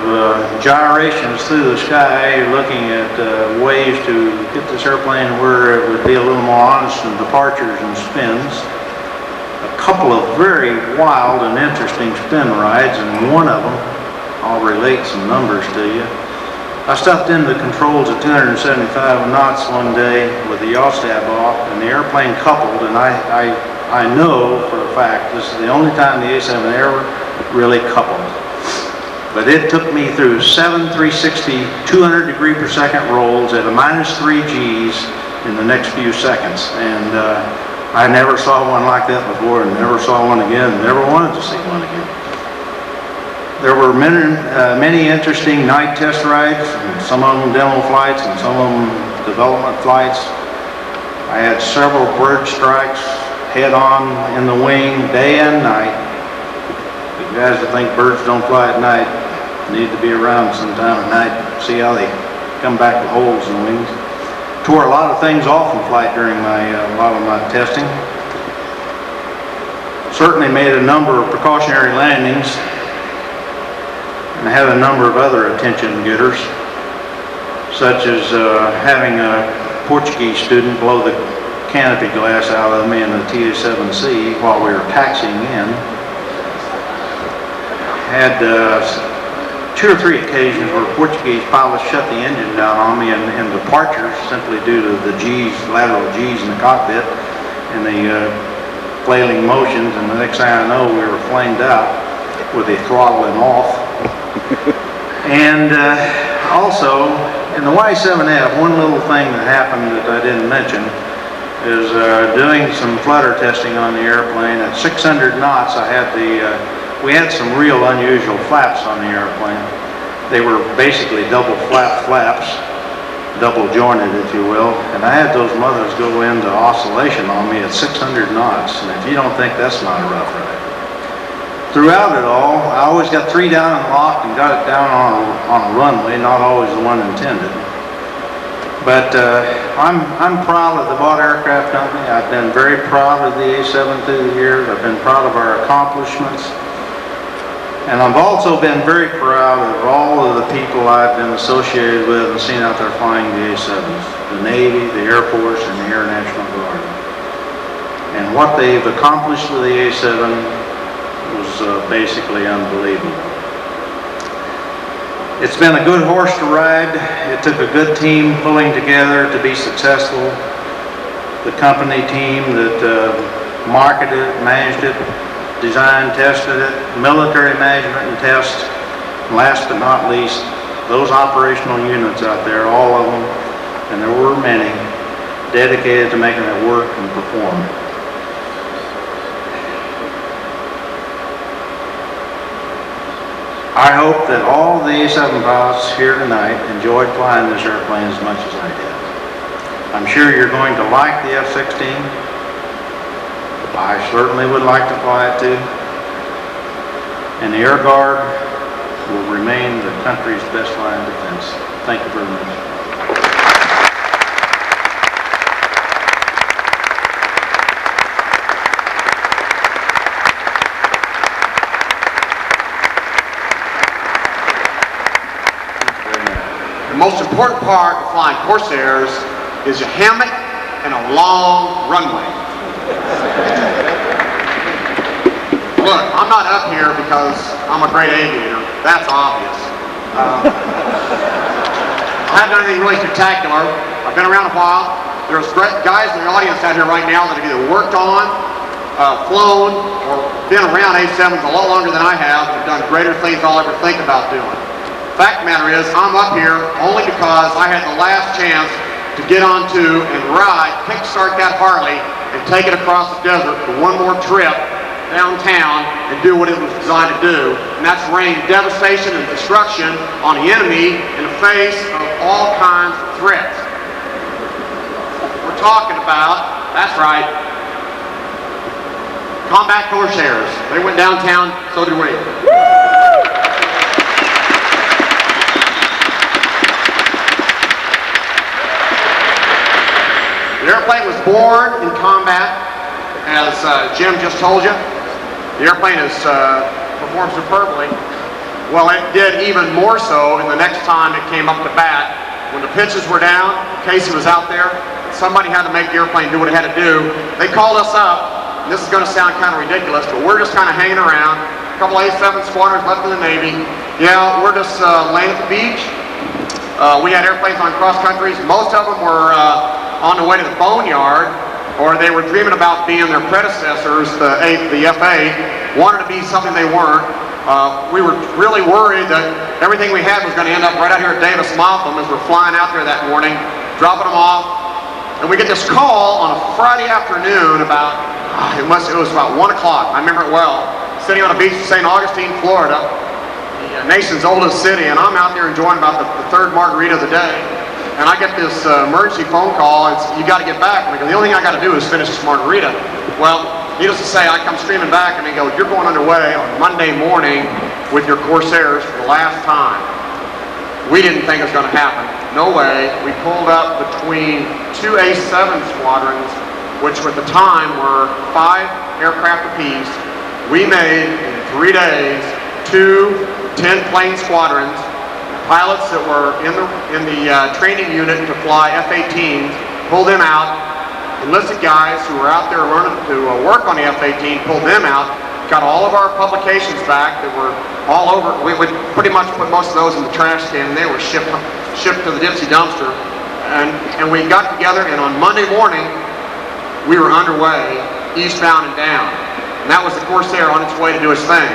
gyrations through the sky, looking at ways to get this airplane where it would be a little more honest in departures and spins. A couple of very wild and interesting spin rides, and one of them, I'll relate some numbers to you. I stuffed in the controls at 275 knots one day with the yaw stab off, and the airplane coupled, and I know for a fact this is the only time the A-7 ever really coupled. But it took me through 7 360, 200 degree per second rolls at a -3 Gs in the next few seconds. And I never saw one like that before, and never saw one again, and never wanted to see one again. There were many interesting night test rides, and some of them demo flights and some of them development flights. I had several bird strikes head on in the wing, day and night. You guys that think birds don't fly at night need to be around sometime at night, see how they come back with holes in the wings. Tore a lot of things off in flight during a lot of my testing. Certainly made a number of precautionary landings, and had a number of other attention getters, such as having a Portuguese student blow the canopy glass out of me in the TA-7C while we were taxiing in. Had 2 or 3 occasions where Portuguese pilots shut the engine down on me in departures simply due to the G's, lateral G's in the cockpit and the flailing motions, and the next thing I know we were flamed out with the throttling off. And also, in the Y-7F, one little thing that happened that I didn't mention is doing some flutter testing on the airplane. At 600 knots, we had some real unusual flaps on the airplane. They were basically double flaps, double jointed, if you will, and I had those mothers go into oscillation on me at 600 knots, and if you don't think that's not a rough ride. Throughout it all, I always got 3 down and locked and got it down on a runway, not always the one intended. But I'm proud of the Vought Aircraft Company. I've been very proud of the A-7 through the years. I've been proud of our accomplishments. And I've also been very proud of all of the people I've been associated with and seen out there flying the A-7s, the Navy, the Air Force, and the Air National Guard. And what they've accomplished with the A-7 was basically unbelievable. It's been a good horse to ride. It took a good team pulling together to be successful. The company team that marketed it, managed it, designed, tested it, military management and test, and last but not least, those operational units out there, all of them, and there were many, dedicated to making it work and perform. I hope that all the A-7 pilots here tonight enjoyed flying this airplane as much as I did. I'm sure you're going to like the F-16. I certainly would like to fly it too. And the Air Guard will remain the country's best line of defense. Thank you very much. The most important part of flying Corsairs is a hammock and a long runway. Look, I'm not up here because I'm a great aviator. That's obvious. I haven't done anything really spectacular. I've been around a while. There's great guys in the audience out here right now that have either worked on, flown, or been around A-7s a lot longer than I have and have done greater things than I'll ever think about doing. Fact of the matter is, I'm up here only because I had the last chance to get onto and ride, kickstart that Harley, and take it across the desert for one more trip downtown and do what it was designed to do. And that's rain devastation and destruction on the enemy in the face of all kinds of threats. We're talking about, that's right, combat Corsairs. They went downtown, so did we. The airplane was born in combat, as Jim just told you. The airplane has performed superbly. Well, it did even more so in the next time it came up to bat. When the pitches were down, Casey was out there, somebody had to make the airplane do what it had to do. They called us up, and this is going to sound kind of ridiculous, but we're just kind of hanging around. A couple A-7 squadrons left in the Navy. Yeah, we're just laying at the beach. We had airplanes on cross countries. Most of them were on the way to the boneyard, or they were dreaming about being their predecessors, the FA, wanted to be something they weren't. We were really worried that everything we had was going to end up right out here at Davis-Monthan as we're flying out there that morning, dropping them off, and we get this call on a Friday afternoon about, it was about 1 o'clock, I remember it well, sitting on a beach in St. Augustine, Florida, the nation's oldest city, and I'm out there enjoying about the third margarita of the day. And I get this emergency phone call, and you got to get back. And I go, the only thing I got to do is finish this margarita. Well, needless to say, I come streaming back, and they go, you're going underway on Monday morning with your Corsairs for the last time. We didn't think it was going to happen. No way. We pulled up between 2 A-7 squadrons, which at the time were 5 aircraft apiece. We made, in 3 days, 2 10-plane squadrons. Pilots that were in the training unit to fly F-18s, pulled them out. Enlisted guys who were out there learning to work on the F-18, pulled them out. Got all of our publications back that were all over. We would pretty much put most of those in the trash can, and they were shipped to the Dipsy dumpster. And we got together, and on Monday morning, we were underway, eastbound and down. And that was the Corsair on its way to do its thing.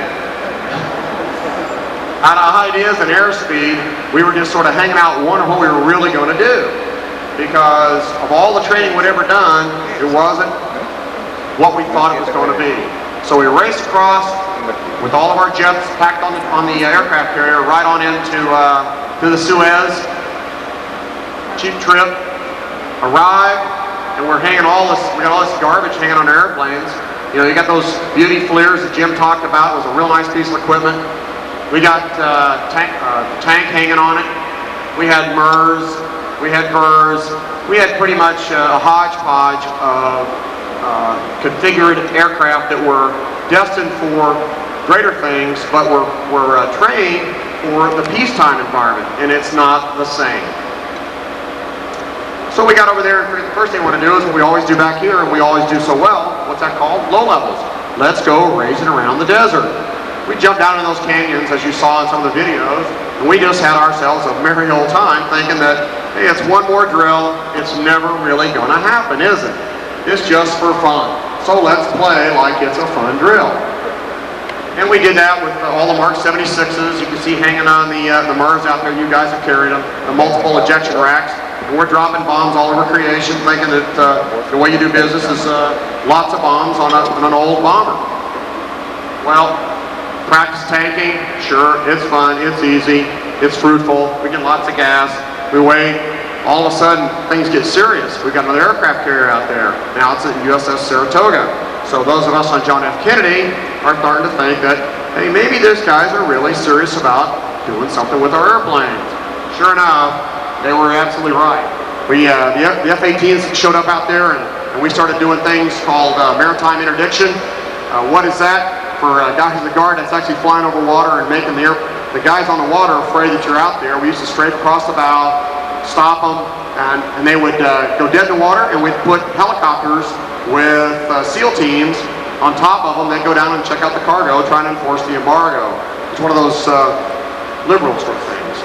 Out of ideas and airspeed, we were just sort of hanging out wondering what we were really going to do. Because of all the training we'd ever done, it wasn't what we thought it was going to be. So we raced across with all of our jets packed on the aircraft carrier right on into to the Suez. cheap trip, arrived, and we got all this garbage hanging on airplanes. You know, you got those beauty flares that Jim talked about. It was a real nice piece of equipment. We got tank hanging on it. We had MERS, we had VERS, we had pretty much a hodgepodge of configured aircraft that were destined for greater things, but were trained for the peacetime environment, and it's not the same. So we got over there, and the first thing we want to do is what we always do back here, and we always do so well. What's that called? Low levels. Let's go racing around the desert. We jumped down in those canyons, as you saw in some of the videos, and we just had ourselves a merry old time thinking that, hey, it's one more drill. It's never really going to happen, is it? It's just for fun. So let's play like it's a fun drill. And we did that with all the Mark 76s. You can see hanging on the MERS out there. You guys have carried them. The multiple ejection racks. And we're dropping bombs all over creation, thinking that the way you do business is lots of bombs on an old bomber. Well, practice tanking, sure, it's fun, it's easy, it's fruitful, we get lots of gas, we wait, all of a sudden things get serious. We got another aircraft carrier out there. Now it's at USS Saratoga. So those of us on John F. Kennedy are starting to think that, hey, maybe these guys are really serious about doing something with our airplanes. Sure enough, they were absolutely right. The F-18s showed up out there, and we started doing things called maritime interdiction. What is that? For guys in the guard, that's actually flying over water and making the guys on the water afraid that you're out there. We used to strafe across the bow, stop them, and they would go dead in the water, and we'd put helicopters with SEAL teams on top of them. They'd go down and check out the cargo, trying to enforce the embargo. It's one of those liberal sort of things.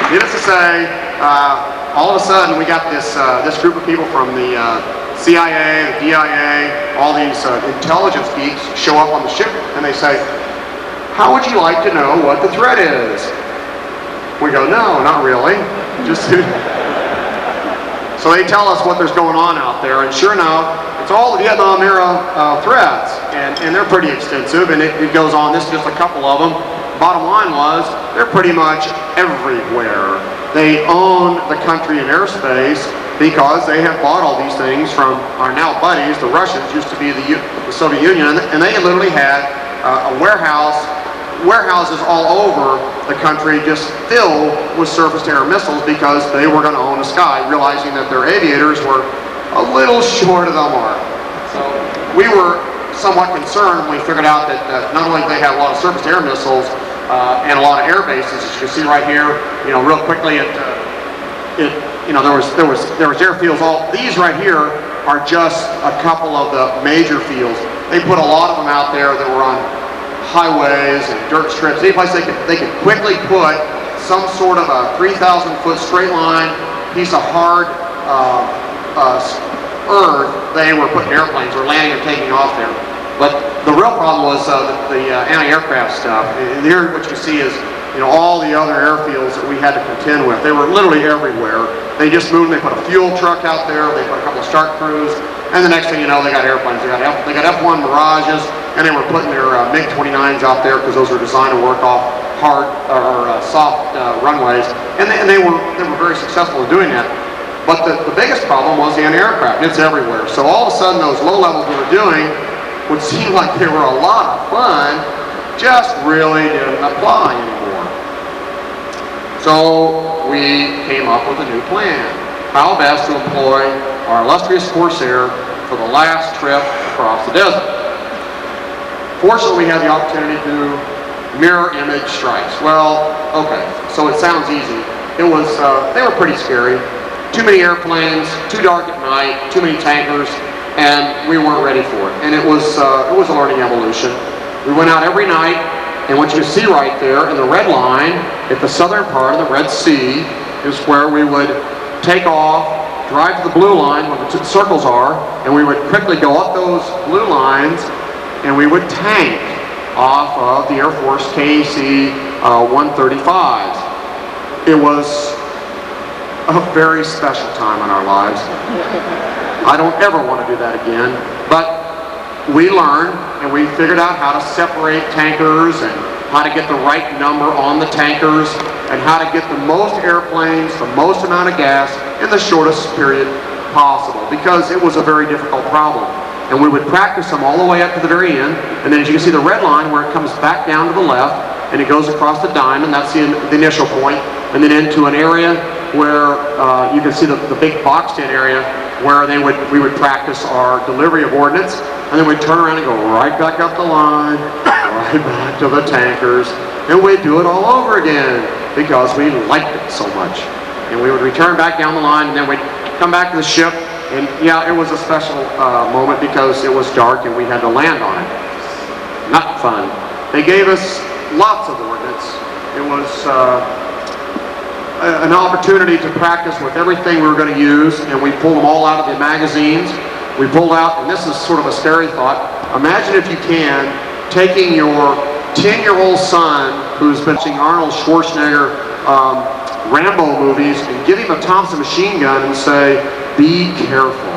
Needless to say, all of a sudden we got this group of people from the CIA, the DIA, all these intelligence geeks show up on the ship, and they say, how would you like to know what the threat is? We go, no, not really. Just so they tell us what there's going on out there, and sure enough, it's all the Vietnam era threats, and they're pretty extensive, and it goes on. This is just a couple of them. Bottom line was, they're pretty much everywhere. They own the country in airspace because they have bought all these things from our now buddies. The Russians used to be the Soviet Union, and they literally had warehouses all over the country just filled with surface-to-air missiles because they were going to own the sky, realizing that their aviators were a little short of the mark. So we were somewhat concerned when we figured out that not only do they have a lot of surface-to-air missiles and a lot of air bases, as you can see right here, you know, real quickly, there was airfields. All these right here are just a couple of the major fields. They put a lot of them out there that were on highways and dirt strips. Any place they could quickly put some sort of a 3,000-foot straight line piece of hard earth. They were putting airplanes or landing and taking off there. But the real problem was the anti-aircraft stuff. And here what you see is, you know, all the other airfields that we had to contend with. They were literally everywhere. They just moved. They put a fuel truck out there. They put a couple of start crews, and the next thing you know, they got airplanes. They got F-1 Mirages, and they were putting their MiG-29s out there because those were designed to work off hard or soft runways, and they were very successful in doing that. But the biggest problem was the anti-aircraft. It's everywhere. So all of a sudden, those low levels we were doing would seem like they were a lot of fun, just really didn't apply anymore. So we came up with a new plan. How best to employ our illustrious Corsair for the last trip across the desert. Fortunately, we had the opportunity to do mirror image strikes. Well, okay, so it sounds easy. It was, they were pretty scary. Too many airplanes, too dark at night, too many tankers, and we weren't ready for it. And it was a learning evolution. We went out every night, and what you see right there in the red line, at the southern part of the Red Sea, is where we would take off, drive to the blue line where the two circles are, and we would quickly go up those blue lines, and we would tank off of the Air Force KC 135s. It was a very special time in our lives. I don't ever want to do that again, but we learned and we figured out how to separate tankers and how to get the right number on the tankers and how to get the most airplanes, the most amount of gas in the shortest period possible, because it was a very difficult problem. And we would practice them all the way up to the very end, and then as you can see the red line where it comes back down to the left and it goes across the diamond, that's the initial point, and then into an area where you can see the big boxed in area where we would practice our delivery of ordnance, and then we'd turn around and go right back up the line, right back to the tankers, and we'd do it all over again because we liked it so much. And we would return back down the line, and then we'd come back to the ship, and yeah, it was a special moment because it was dark and we had to land on it. Not fun. They gave us lots of ordnance. It was an opportunity to practice with everything we were going to use, and we pulled them all out of the magazines. We pulled out, and this is sort of a scary thought, imagine if you can, taking your 10-year-old son who's been watching Arnold Schwarzenegger Rambo movies and give him a Thompson machine gun and say, be careful.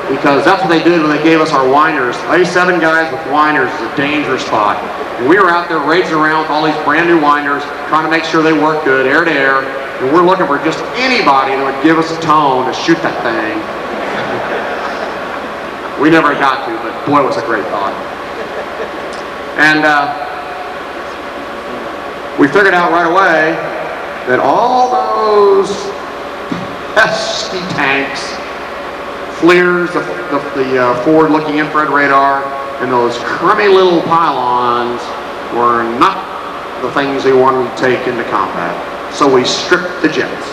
Because that's what they did when they gave us our whiners. A-7 guys with whiners is a dangerous spot. And we were out there raging around with all these brand new whiners, trying to make sure they work good, air to air. And we're looking for just anybody that would give us a tone to shoot that thing. We never got to, but boy, it was a great thought. And we figured out right away that all those pesky tanks, FLIRs, the forward-looking infrared radar, and those crummy little pylons were not the things they wanted to take into combat. So we stripped the jets.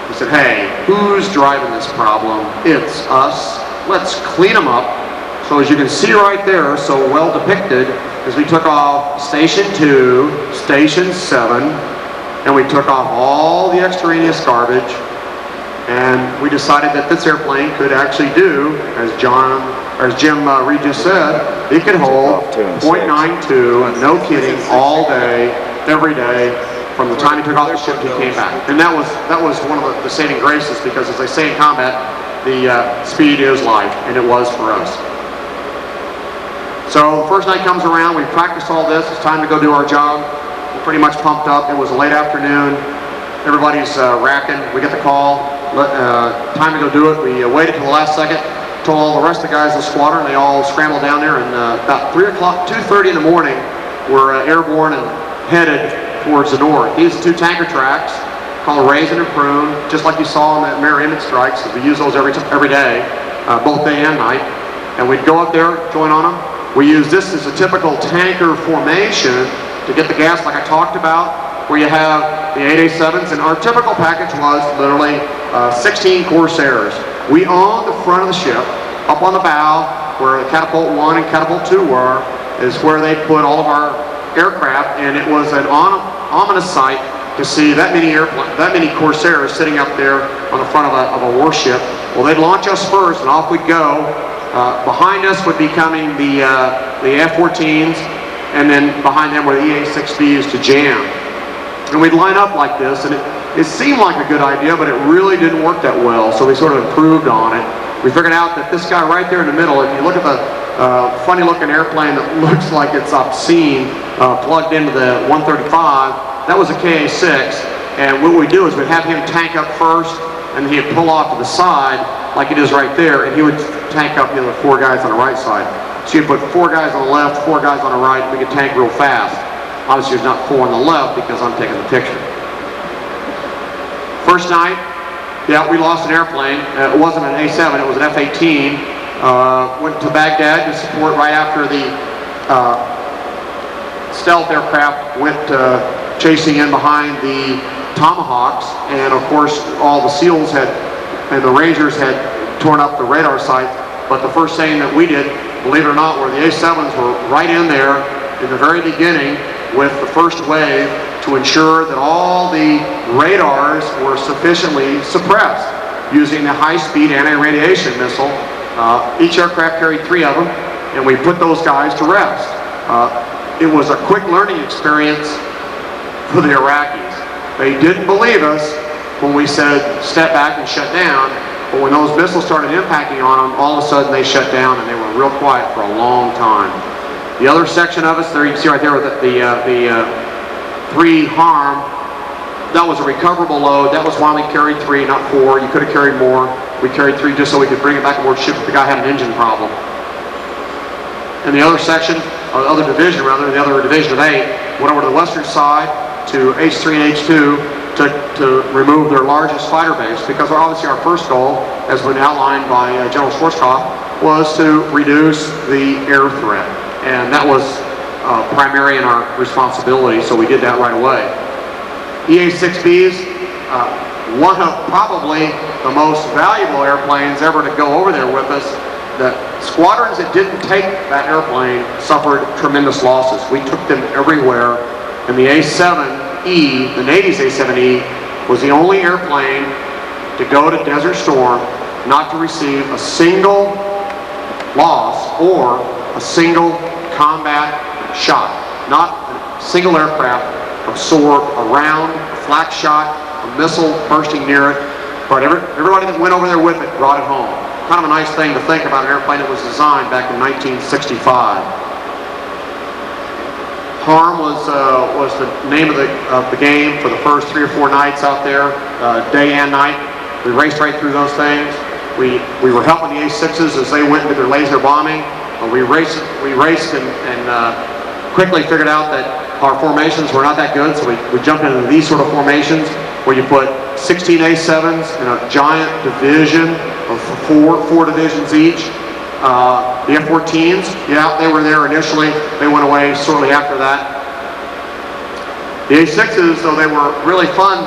We said, hey, who's driving this problem? It's us. Let's clean them up. So as you can see right there, so well depicted, is we took off Station 2, Station 7, and we took off all the extraneous garbage, and we decided that this airplane could actually do, as Jim Reed just said, it could hold 0.92, no kidding, all day, every day, from the time he took off the ship till he came back. And that was one of the saving graces, because as they say in combat, the speed is life, and it was for us. So the first night comes around, we practiced all this, it's time to go do our job. We're pretty much pumped up. It was a late afternoon, everybody's racking, we get the call, time to go do it. We waited till the last second, told all the rest of the guys in the squadron, they all scrambled down there, and about 3 o'clock, 2:30 in the morning, we're airborne and headed towards the north. These are 2 tanker tracks called Raisin and Prune, just like you saw in the mirror image strikes, because we use those every day, both day and night. And we'd go up there, join on them. We use this as a typical tanker formation to get the gas like I talked about, where you have the 8 A-7s, and our typical package was literally 16 Corsairs. We owned the front of the ship. Up on the bow, where Catapult 1 and Catapult 2 were, is where they put all of our aircraft, and it was an ominous sight to see that many Corsairs sitting up there on the front of a warship. Well, they'd launch us first, and off we'd go. Behind us would be coming the F-14s, and then behind them were the EA-6Bs to jam. And we'd line up like this, and it seemed like a good idea, but it really didn't work that well, so we sort of improved on it. We figured out that this guy right there in the middle, if you look at the funny-looking airplane that looks like it's obscene, plugged into the 135, that was a KA-6, and what we do is we'd have him tank up first, and he'd pull off to the side, like it is right there, and he would tank up the other 4 guys on the right side. So you put 4 guys on the left, 4 guys on the right, we could tank real fast. Obviously there's not 4 on the left because I'm taking the picture. First night, yeah, we lost an airplane. It wasn't an A-7, it was an F-18. Went to Baghdad to support right after the stealth aircraft went chasing in behind the Tomahawks, and of course all the SEALs and the Rangers had torn up the radar site. But the first thing that we did, believe it or not, were the A-7s were right in there in the very beginning with the first wave to ensure that all the radars were sufficiently suppressed using the high-speed anti-radiation missile. Each aircraft carried 3 of them, and we put those guys to rest. It was a quick learning experience for the Iraqis. They didn't believe us when we said step back and shut down, but when those missiles started impacting on them, all of a sudden they shut down and they were real quiet for a long time. The other section of us, there you can see right there with the 3 harm, that was a recoverable load. That was why we carried 3, not 4. You could have carried more. We carried 3 just so we could bring it back aboard ship if the guy had an engine problem. And the other section, or the other division rather, the other division of 8, went over to the western side to H3 and H2 to remove their largest fighter base, because obviously our first goal, as been outlined by General Schwarzkopf, was to reduce the air threat. And that was primary in our responsibility, so we did that right away. EA-6Bs, one of probably the most valuable airplanes ever to go over there with us. The squadrons that didn't take that airplane suffered tremendous losses. We took them everywhere, and the A-7E, the Navy's A-7E, was the only airplane to go to Desert Storm not to receive a single loss or a single combat shot. Not a single aircraft absorbed a round, a flak shot, a missile bursting near it, but everybody that went over there with it brought it home. Kind of a nice thing to think about an airplane that was designed back in 1965. Harm was the name of the game for the first 3 or 4 nights out there, day and night. We raced right through those things. We were helping the A-6s as they went into their laser bombing. We raced and quickly figured out that our formations were not that good, so we jumped into these sort of formations where you put 16 A-7s in a giant division of four divisions each. The F-14s, yeah, they were there initially. They went away shortly after that. The A-6s, though they were really fun,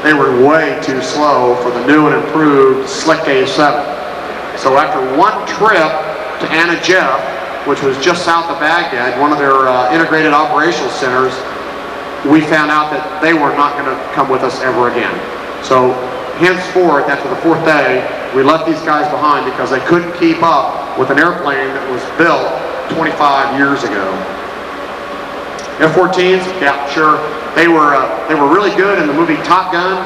they were way too slow for the new and improved slick A-7. So after one trip to Anna-Jeff, which was just south of Baghdad, one of their integrated operational centers, we found out that they were not going to come with us ever again. So henceforth, after the 4th day, we left these guys behind because they couldn't keep up with an airplane that was built 25 years ago. F-14s, yeah, sure, they were really good in the movie Top Gun,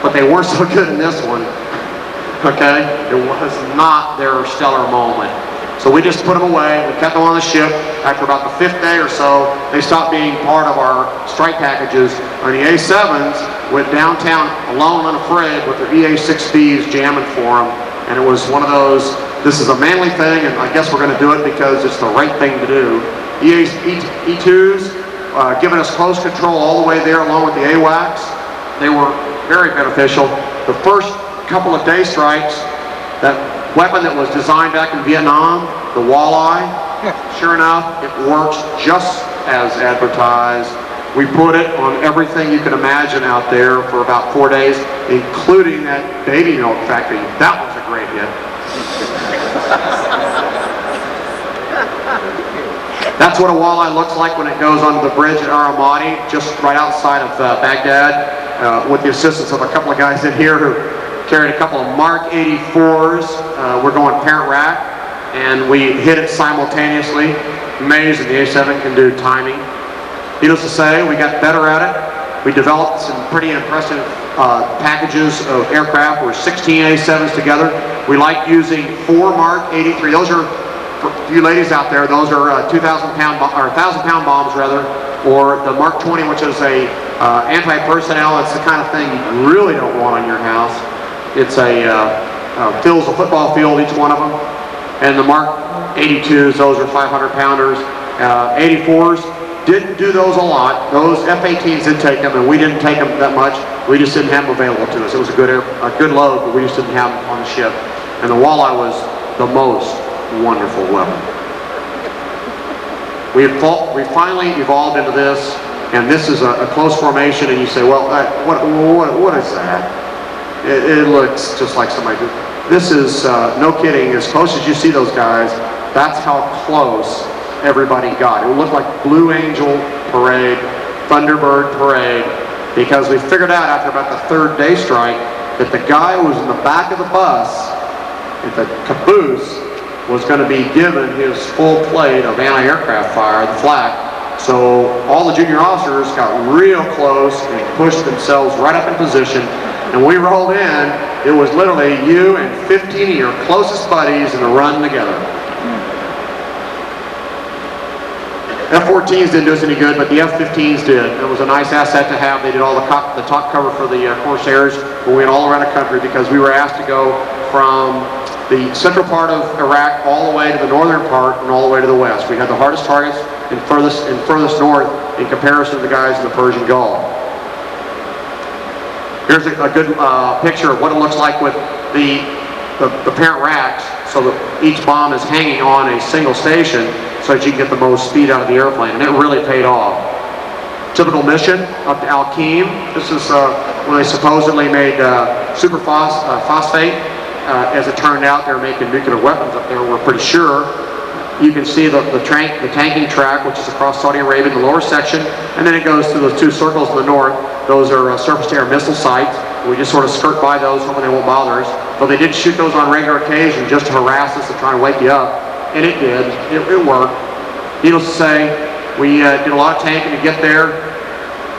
but they weren't so good in this one. Okay, it was not their stellar moment. So we just put them away. We kept them on the ship. After about the 5th day or so, they stopped being part of our strike packages. And the A-7s went downtown alone and unafraid with their EA-6Bs jamming for them. And it was one of those, this is a manly thing, and I guess we're going to do it because it's the right thing to do. E-2s, giving us close control all the way there along with the AWACS. They were very beneficial. The first couple of day strikes, that weapon that was designed back in Vietnam, the walleye, sure enough, it works just as advertised. We put it on everything you can imagine out there for about 4 days, including that baby milk factory. That was a great hit. That's what a walleye looks like when it goes onto the bridge at Aramati, just right outside of Baghdad, with the assistance of a couple of guys in here who carried a couple of Mark 84s. We're going parent rack, and we hit it simultaneously. Amazing, the A-7 can do timing. Needless to say, we got better at it. We developed some pretty impressive packages of aircraft. We're 16 A-7s together. We like using 4 Mark 83. Those are, for you ladies out there, those are 2,000-pound or 1,000-pound bombs rather, or the Mark 20, which is a anti-personnel. It's the kind of thing you really don't want on your house. It's fills a football field, each one of them. And the Mark 82s, those are 500-pounders. 84s, didn't do those a lot. Those F-18s did take them, and we didn't take them that much. We just didn't have them available to us. It was a good load, but we just didn't have them on the ship. And the walleye was the most wonderful weapon. We finally evolved into this, and this is a close formation, and you say, well, what is that? It looks just like somebody. This is, no kidding, as close as you see those guys, that's how close everybody got. It looked like Blue Angel Parade, Thunderbird Parade, because we figured out after about the 3rd day strike that the guy who was in the back of the bus, at the caboose, was going to be given his full plate of anti-aircraft fire, the flak. So all the junior officers got real close and pushed themselves right up in position. And we rolled in, it was literally you and 15 of your closest buddies in a run together. F-14s didn't do us any good, but the F-15s did. It was a nice asset to have. They did all the top cover for the Corsairs. We went all around the country because we were asked to go from the central part of Iraq all the way to the northern part and all the way to the west. We had the hardest targets and furthest north in comparison to the guys in the Persian Gulf. Here's a good picture of what it looks like with the parent racks, so that each bomb is hanging on a single station so that you can get the most speed out of the airplane, and it really paid off. Typical mission up to Al-Qim. This is when they supposedly made superphosphate. As it turned out, they were making nuclear weapons up there, we're pretty sure. You can see the tanking track, which is across Saudi Arabia in the lower section, and then it goes to those two circles in the north. Those are surface-to-air missile sites. We just sort of skirt by those, hoping they won't bother us. But they did shoot those on regular occasion just to harass us and try to wake you up. And it did. It worked. Needless to say, we did a lot of tanking to get there.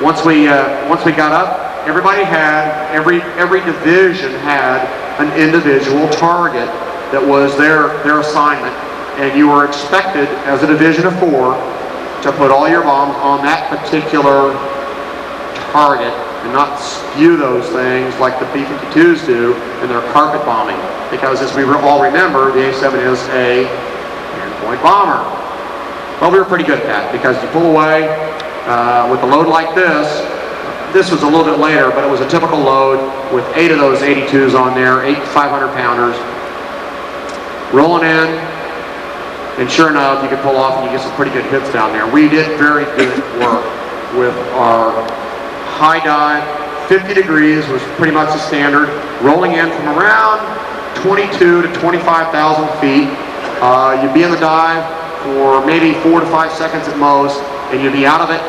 Once we got up, everybody had, every division had an individual target that was their assignment. And you were expected, as a division of 4, to put all your bombs on that particular target and not spew those things like the B-52s do in their carpet bombing. Because as we all remember, the A-7 is a point bomber. Well, we were pretty good at that because you pull away with a load like this. This was a little bit later, but it was a typical load with 8 of those 82s on there, 8 500-pounders, rolling in, and sure enough, you could pull off and you get some pretty good hits down there. We did very good work with our high dive. 50 degrees was pretty much the standard, rolling in from around 22 to 25,000 feet. You'd be in the dive for maybe 4 to 5 seconds at most, and you'd be out of it.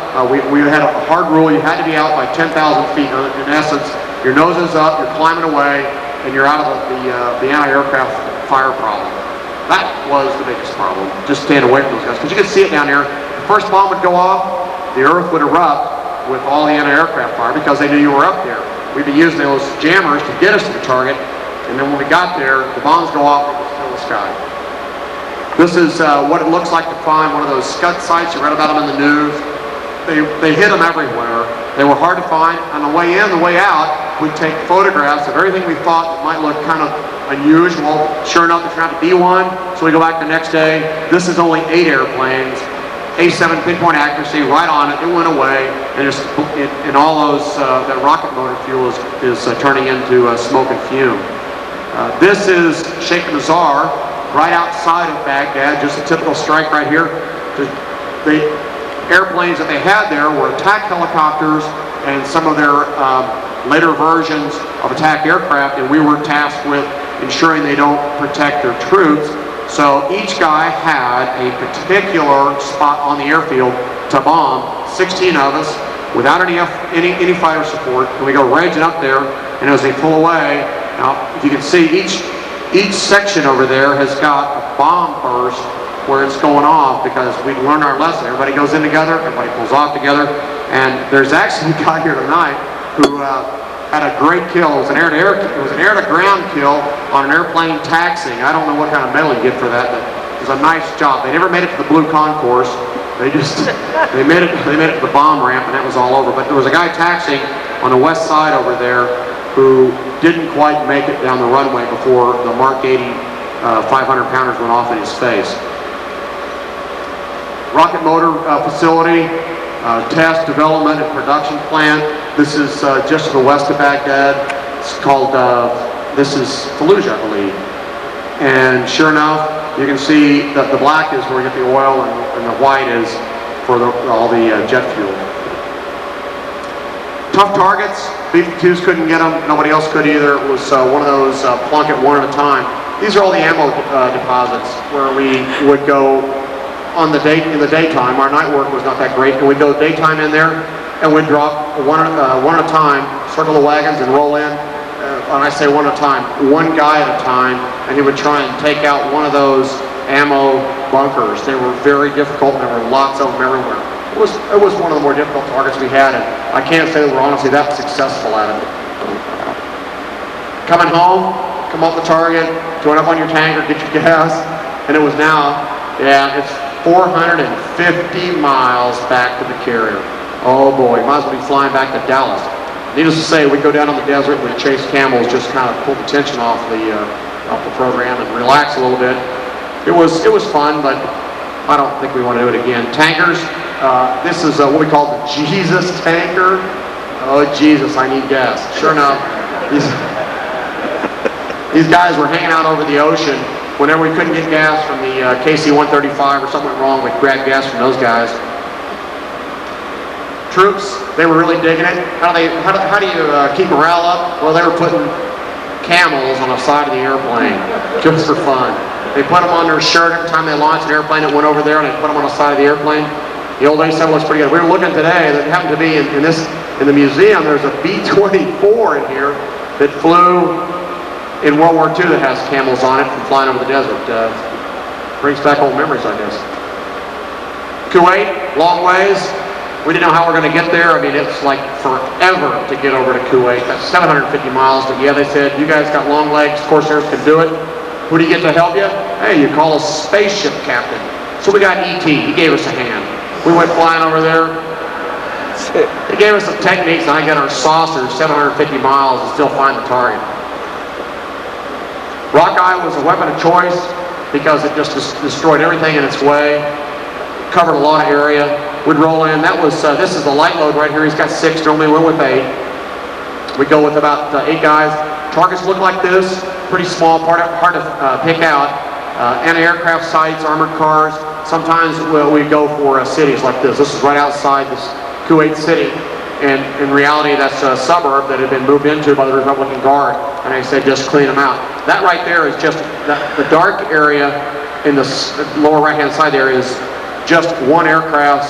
We had a hard rule. You had to be out by 10,000 feet. In essence, your nose is up, you're climbing away, and you're out of the anti-aircraft fire problem. That was the biggest problem, just staying away from those guys. Because you could see it down there. The first bomb would go off, the earth would erupt with all the anti-aircraft fire because they knew you were up there. We'd be using those jammers to get us to the target, and then when we got there, the bombs go off, it was still the sky. This is what it looks like to find one of those Scud sites. You read about them in the news. They hit them everywhere. They were hard to find. On the way in, the way out, we'd take photographs of everything we thought that might look kind of unusual. Sure enough, there turned out to be one. So we go back the next day. This is only 8 airplanes. A-7 pinpoint accuracy, right on it. It went away, and all those that rocket motor fuel is turning into smoke and fume. This is Sheikh Mazar, right outside of Baghdad. Just a typical strike right here. The airplanes that they had there were attack helicopters and some of their later versions of attack aircraft, and we were tasked with ensuring they don't protect their troops. So each guy had a particular spot on the airfield to bomb. 16 of us, without any fighter support, and we go raging up there, and as they pull away, now if you can see, each section over there has got a bomb burst where it's going off because we've learned our lesson. Everybody goes in together, everybody pulls off together, and there's actually a guy here tonight who had a great kill. It was an air-to-ground kill on an airplane taxiing. I don't know what kind of medal you get for that, but it was a nice job. They never made it to the Blue Concourse. They made it to the bomb ramp, and that was all over. But there was a guy taxiing on the west side over there who didn't quite make it down the runway before the Mark 80 500-pounders went off in his face. Rocket motor facility, test, development, and production plant. This is just to the west of Baghdad. It's called, this is Fallujah, I believe. And sure enough, you can see that the black is where we get the oil, and the white is for all the jet fuel. Tough targets. B-52s couldn't get them. Nobody else could either. It was one of those plunk it one at a time. These are all the ammo deposits where we would go in the daytime. Our night work was not that great, and we'd go daytime in there, and we'd drop one at a time, circle the wagons, and roll in. When I say one at a time, one guy at a time, and he would try and take out one of those ammo bunkers. They were very difficult, and there were lots of them everywhere. It was one of the more difficult targets we had, and I can't say that we're honestly that successful at it. coming home, come off the target, join up on your tanker, get your gas, and it was now, yeah, it's 450 miles back to the carrier. Oh boy, might as well be flying back to Dallas. Needless to say, we go down on the desert, we chase camels, just kind of pull the tension off the program and relax a little bit. It was fun, but I don't think we want to do it again. Tankers, this is what we call the Jesus tanker. Oh Jesus, I need gas. Sure enough, these guys were hanging out over the ocean. Whenever we couldn't get gas from the KC-135 or something went wrong, we'd grab gas from those guys. Troops, they were really digging it. How do you keep morale up? Well, they were putting camels on the side of the airplane just for fun. They put them on their shirt every time they launched an airplane that went over there, and they put them on the side of the airplane. The old A-7 was pretty good. We were looking today, that happened to be in the museum, there's a B-24 in here that flew in World War II that has camels on it from flying over the desert. Brings back old memories, I guess. Kuwait, long ways. We didn't know how we're going to get there. I mean, it's like forever to get over to Kuwait. That's 750 miles. But yeah, they said, you guys got long legs, Corsairs can do it. Who do you get to help you? Hey, you call a spaceship captain. So we got E.T., he gave us a hand. We went flying over there. He gave us some techniques, and I got our saucer 750 miles and still find the target. Rockeye was a weapon of choice because it just destroyed everything in its way. Covered a lot of area. We'd roll in. That was this is the light load right here. He's got 6. Normally we went with 8. We go with about 8 guys. Targets look like this. Pretty small, hard to pick out. Anti-aircraft sites, armored cars. Sometimes we go for cities like this. This is right outside this Kuwait city. And in reality, that's a suburb that had been moved into by the Republican Guard. And they said, just clean them out. That right there is just the dark area in the lower right-hand side there is just one aircraft's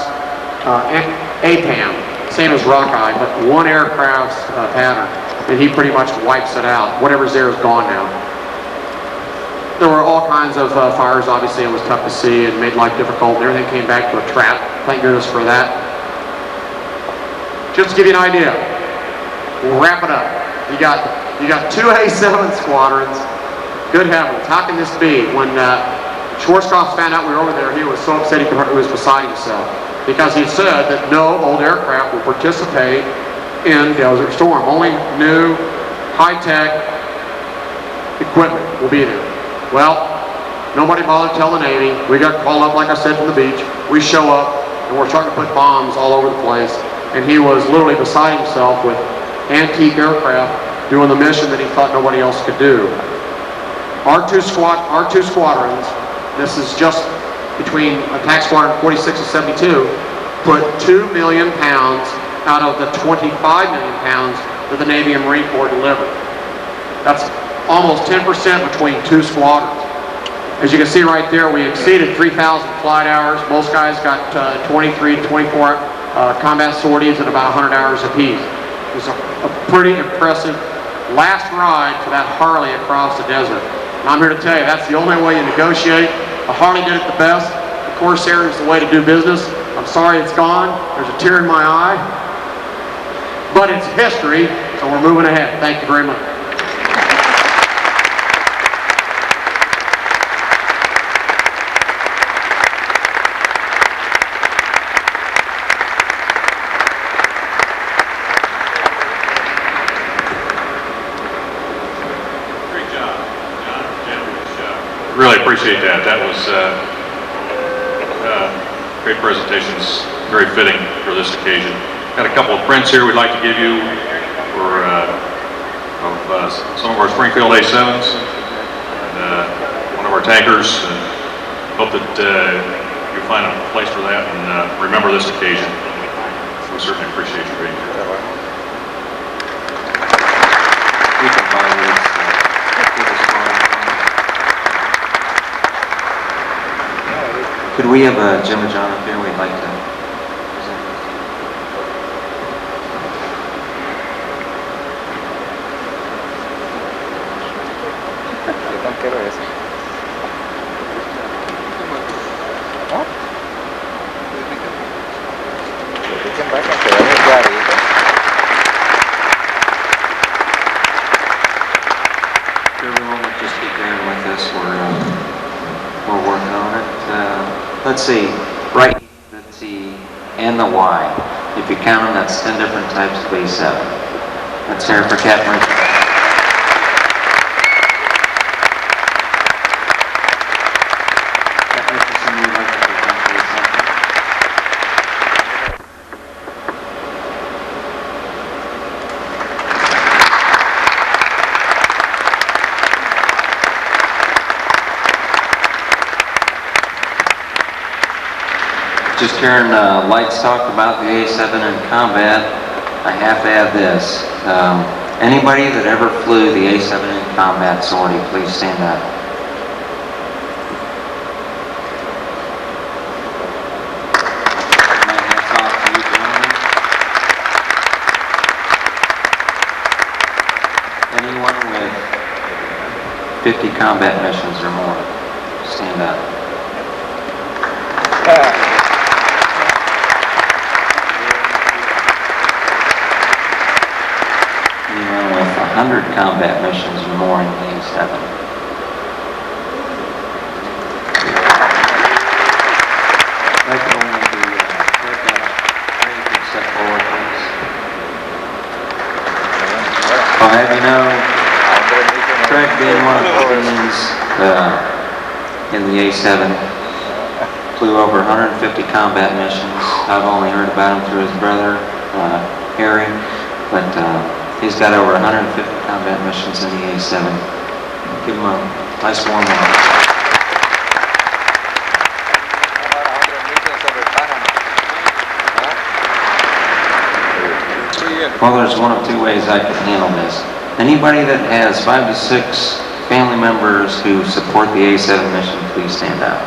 APAM, same as Rockeye, but one aircraft's pattern, and he pretty much wipes it out. Whatever's there is gone now. There were all kinds of fires. Obviously, it was tough to see and made life difficult. And everything came back to a trap. Thank goodness for that. Just to give you an idea, we'll wrap it up. You got 2 A-7 squadrons. Good heavens, how can this be? When Schwarzkopf found out we were over there, he was so upset he was beside himself, because he said that no old aircraft will participate in Desert Storm. Only new, high-tech equipment will be there. Well, nobody bothered to tell the Navy. We got called up, like I said, from the beach. We show up, and we're starting to put bombs all over the place. And he was literally beside himself with antique aircraft doing the mission that he thought nobody else could do. Our two squadrons, this is just between Attack Squadron 46 and 72, put 2 million pounds out of the 25 million pounds that the Navy and Marine Corps delivered. That's almost 10% between 2 squadrons. As you can see right there, we exceeded 3,000 flight hours. Most guys got 23 to 24 combat sorties at about 100 hours apiece. It was a pretty impressive last ride for that Harley across the desert. And I'm here to tell you, that's the only way you negotiate. The Harley did it the best. The Corsair is the way to do business. I'm sorry it's gone. There's a tear in my eye. But it's history, so we're moving ahead. Thank you very much. Really appreciate that. That was great presentations, very fitting for this occasion. Got a couple of prints here we'd like to give you for of some of our Springfield A-7s and one of our tankers. Hope that you find a place for that and remember this occasion. We certainly appreciate you being here. We can buy these for this one. Could we have Jim and John up here? We'd like to present this. Yo no quiero eso. ¿No? Dicen para que quedamos ya ahorita. Everyone would just keep bearing with us. We're working on it. Let's see, right, the T and the Y. If you count them, that's 10 different types of A-7. Let's hear it for Captain Richard. Captain Richardson, you'd like to present the A-7? Just hearing Lights talk about the A-7 in combat, I have to add this. Anybody that ever flew the A-7 in combat sortie, please stand up. My hat's off to you, gentlemen. Anyone with 50 combat missions or more, stand up. Anyone with 100 combat missions or more in the A-7. I'd like to only do Craig, you can step forward, please. I'll have you know, Craig being one of the Marines in the A-7, flew over 150 combat missions. I've only heard about him through his brother, Harry, but he's got over 150 combat missions in the A-7. Give him a nice warm welcome. Well, there's one of two ways I can handle this. Anybody that has 5 to 6 family members who support the A-7 mission, please stand up.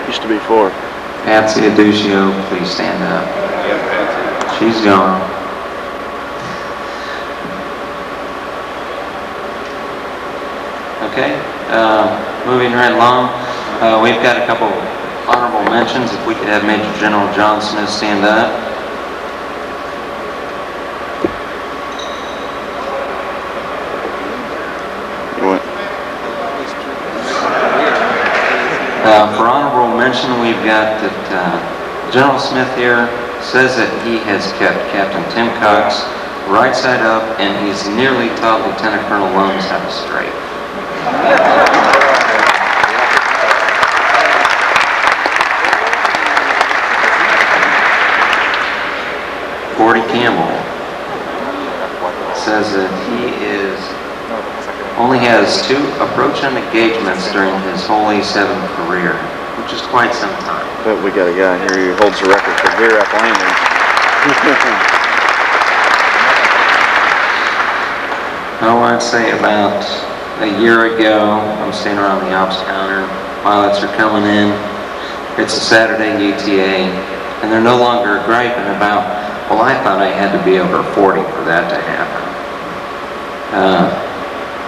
Used to be 4. Patsy Aduccio, please stand up. She's gone. Okay, moving right along. We've got a couple honorable mentions. If we could have Major General John Smith stand up. For honorable mention, we've got that General Smith here says that he has kept Captain Tim Cox right side up, and he's nearly taught Lieutenant Colonel Lones how to straight. 40 Campbell says that he only has 2 approach-end engagements during his whole A-7 career, which is quite some time. But we got a guy here who holds the record for gear up landings. Oh, I'd say about a year ago, I'm standing around the ops counter, pilots are coming in, it's a Saturday ETA, and they're no longer griping about, well, I thought I had to be over 40 for that to happen.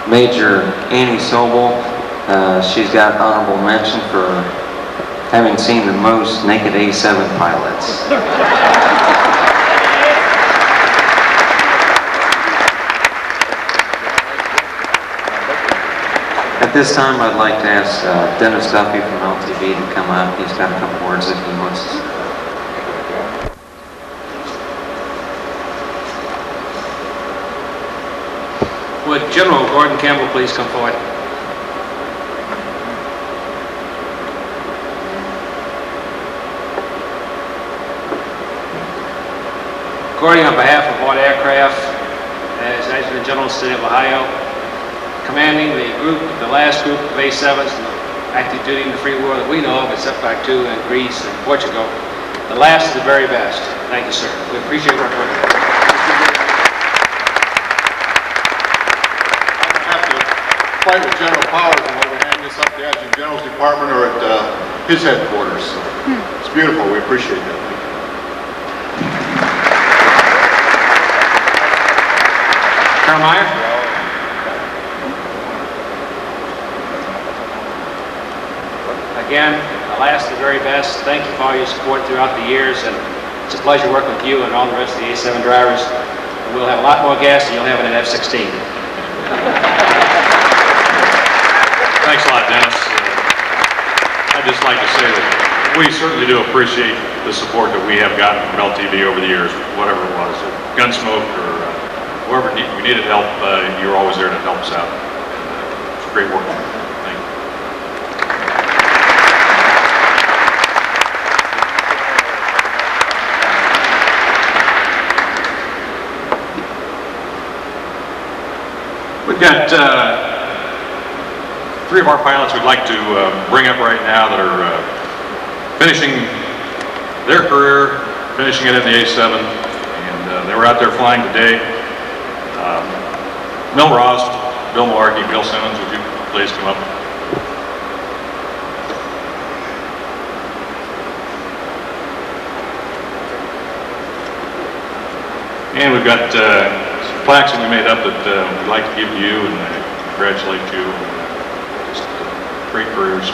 Major Annie Sobel, she's got honorable mention for having seen the most naked A-7 pilots. At this time, I'd like to ask Dennis Duffy from LTV to come up. He's got a couple words that he wants to say. Would General Gordon Campbell please come forward? Gordon, on behalf of all aircraft, as Adjutant General of the State of Ohio, commanding the last group of A-7s active duty in the free world that we know of, except for 2 in Greece and Portugal, the last is the very best. Thank you, sir. We appreciate your work. Fight with General Powers and whether we hang this up the Adjutant General's Department or at his headquarters. So it's beautiful. We appreciate that. Colonel Meyer? Again, the last, the very best. Thank you for all your support throughout the years, and It's a pleasure working with you and all the rest of the A-7 drivers. We'll have a lot more gas than you'll have in an F-16. Thanks a lot, Dennis. I'd just like to say that we certainly do appreciate the support that we have gotten from LTV over the years, whatever it was, Gunsmoke or whoever we needed help, you were always there to help us out. It's great work. Thank you. We've got three of our pilots we'd like to bring up right now that are finishing their career, finishing it in the A-7, and they were out there flying today. Mel Ross, Bill Malarkey, Bill Simmons, would you please come up? And we've got some plaques that we made up that we'd like to give to you and congratulate you. Just great careers.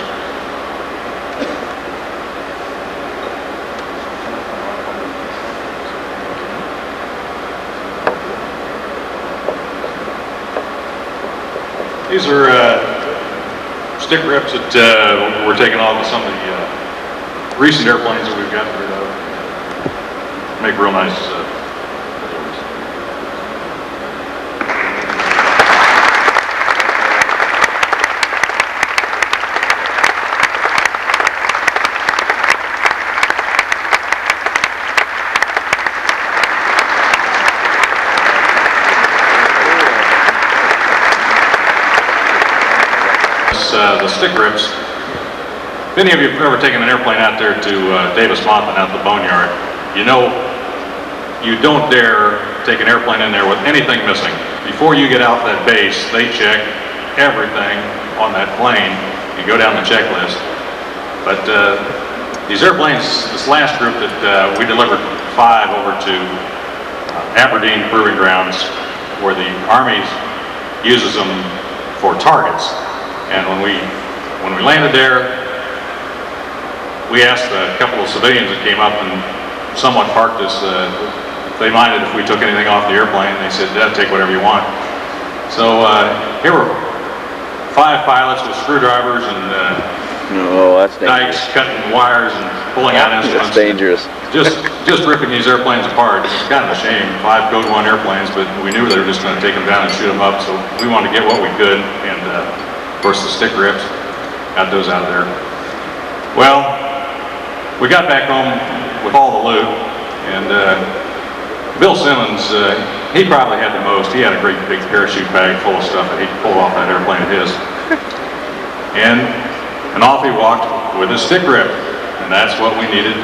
These are stick grips that we're taking off of some of the recent airplanes that we've gotten rid of. Make real nice the stick grips. If any of you have ever taken an airplane out there to Davis-Monthan out at the boneyard, you know you don't dare take an airplane in there with anything missing. Before you get out that base, they check everything on that plane. You go down the checklist. But these airplanes, this last group that we delivered 5 over to Aberdeen Proving Grounds, where the Army uses them for targets. And when we landed there, we asked a couple of civilians that came up and somewhat parked us if they minded if we took anything off the airplane. They said, "Yeah, take whatever you want." So here were 5 pilots with screwdrivers and that's dangerous. dikes, cutting wires and pulling out instruments. That's dangerous. Just ripping these airplanes apart. It's kind of a shame. 5 Code 1 airplanes, but we knew they were just going to take them down and shoot them up. So we wanted to get what we could, and of course the stick grips, got those out of there. Well, we got back home with all the loot, and Bill Simmons, he probably had the most. He had a great big parachute bag full of stuff that he pulled off that airplane of his. And off he walked with his stick grip, and that's what we needed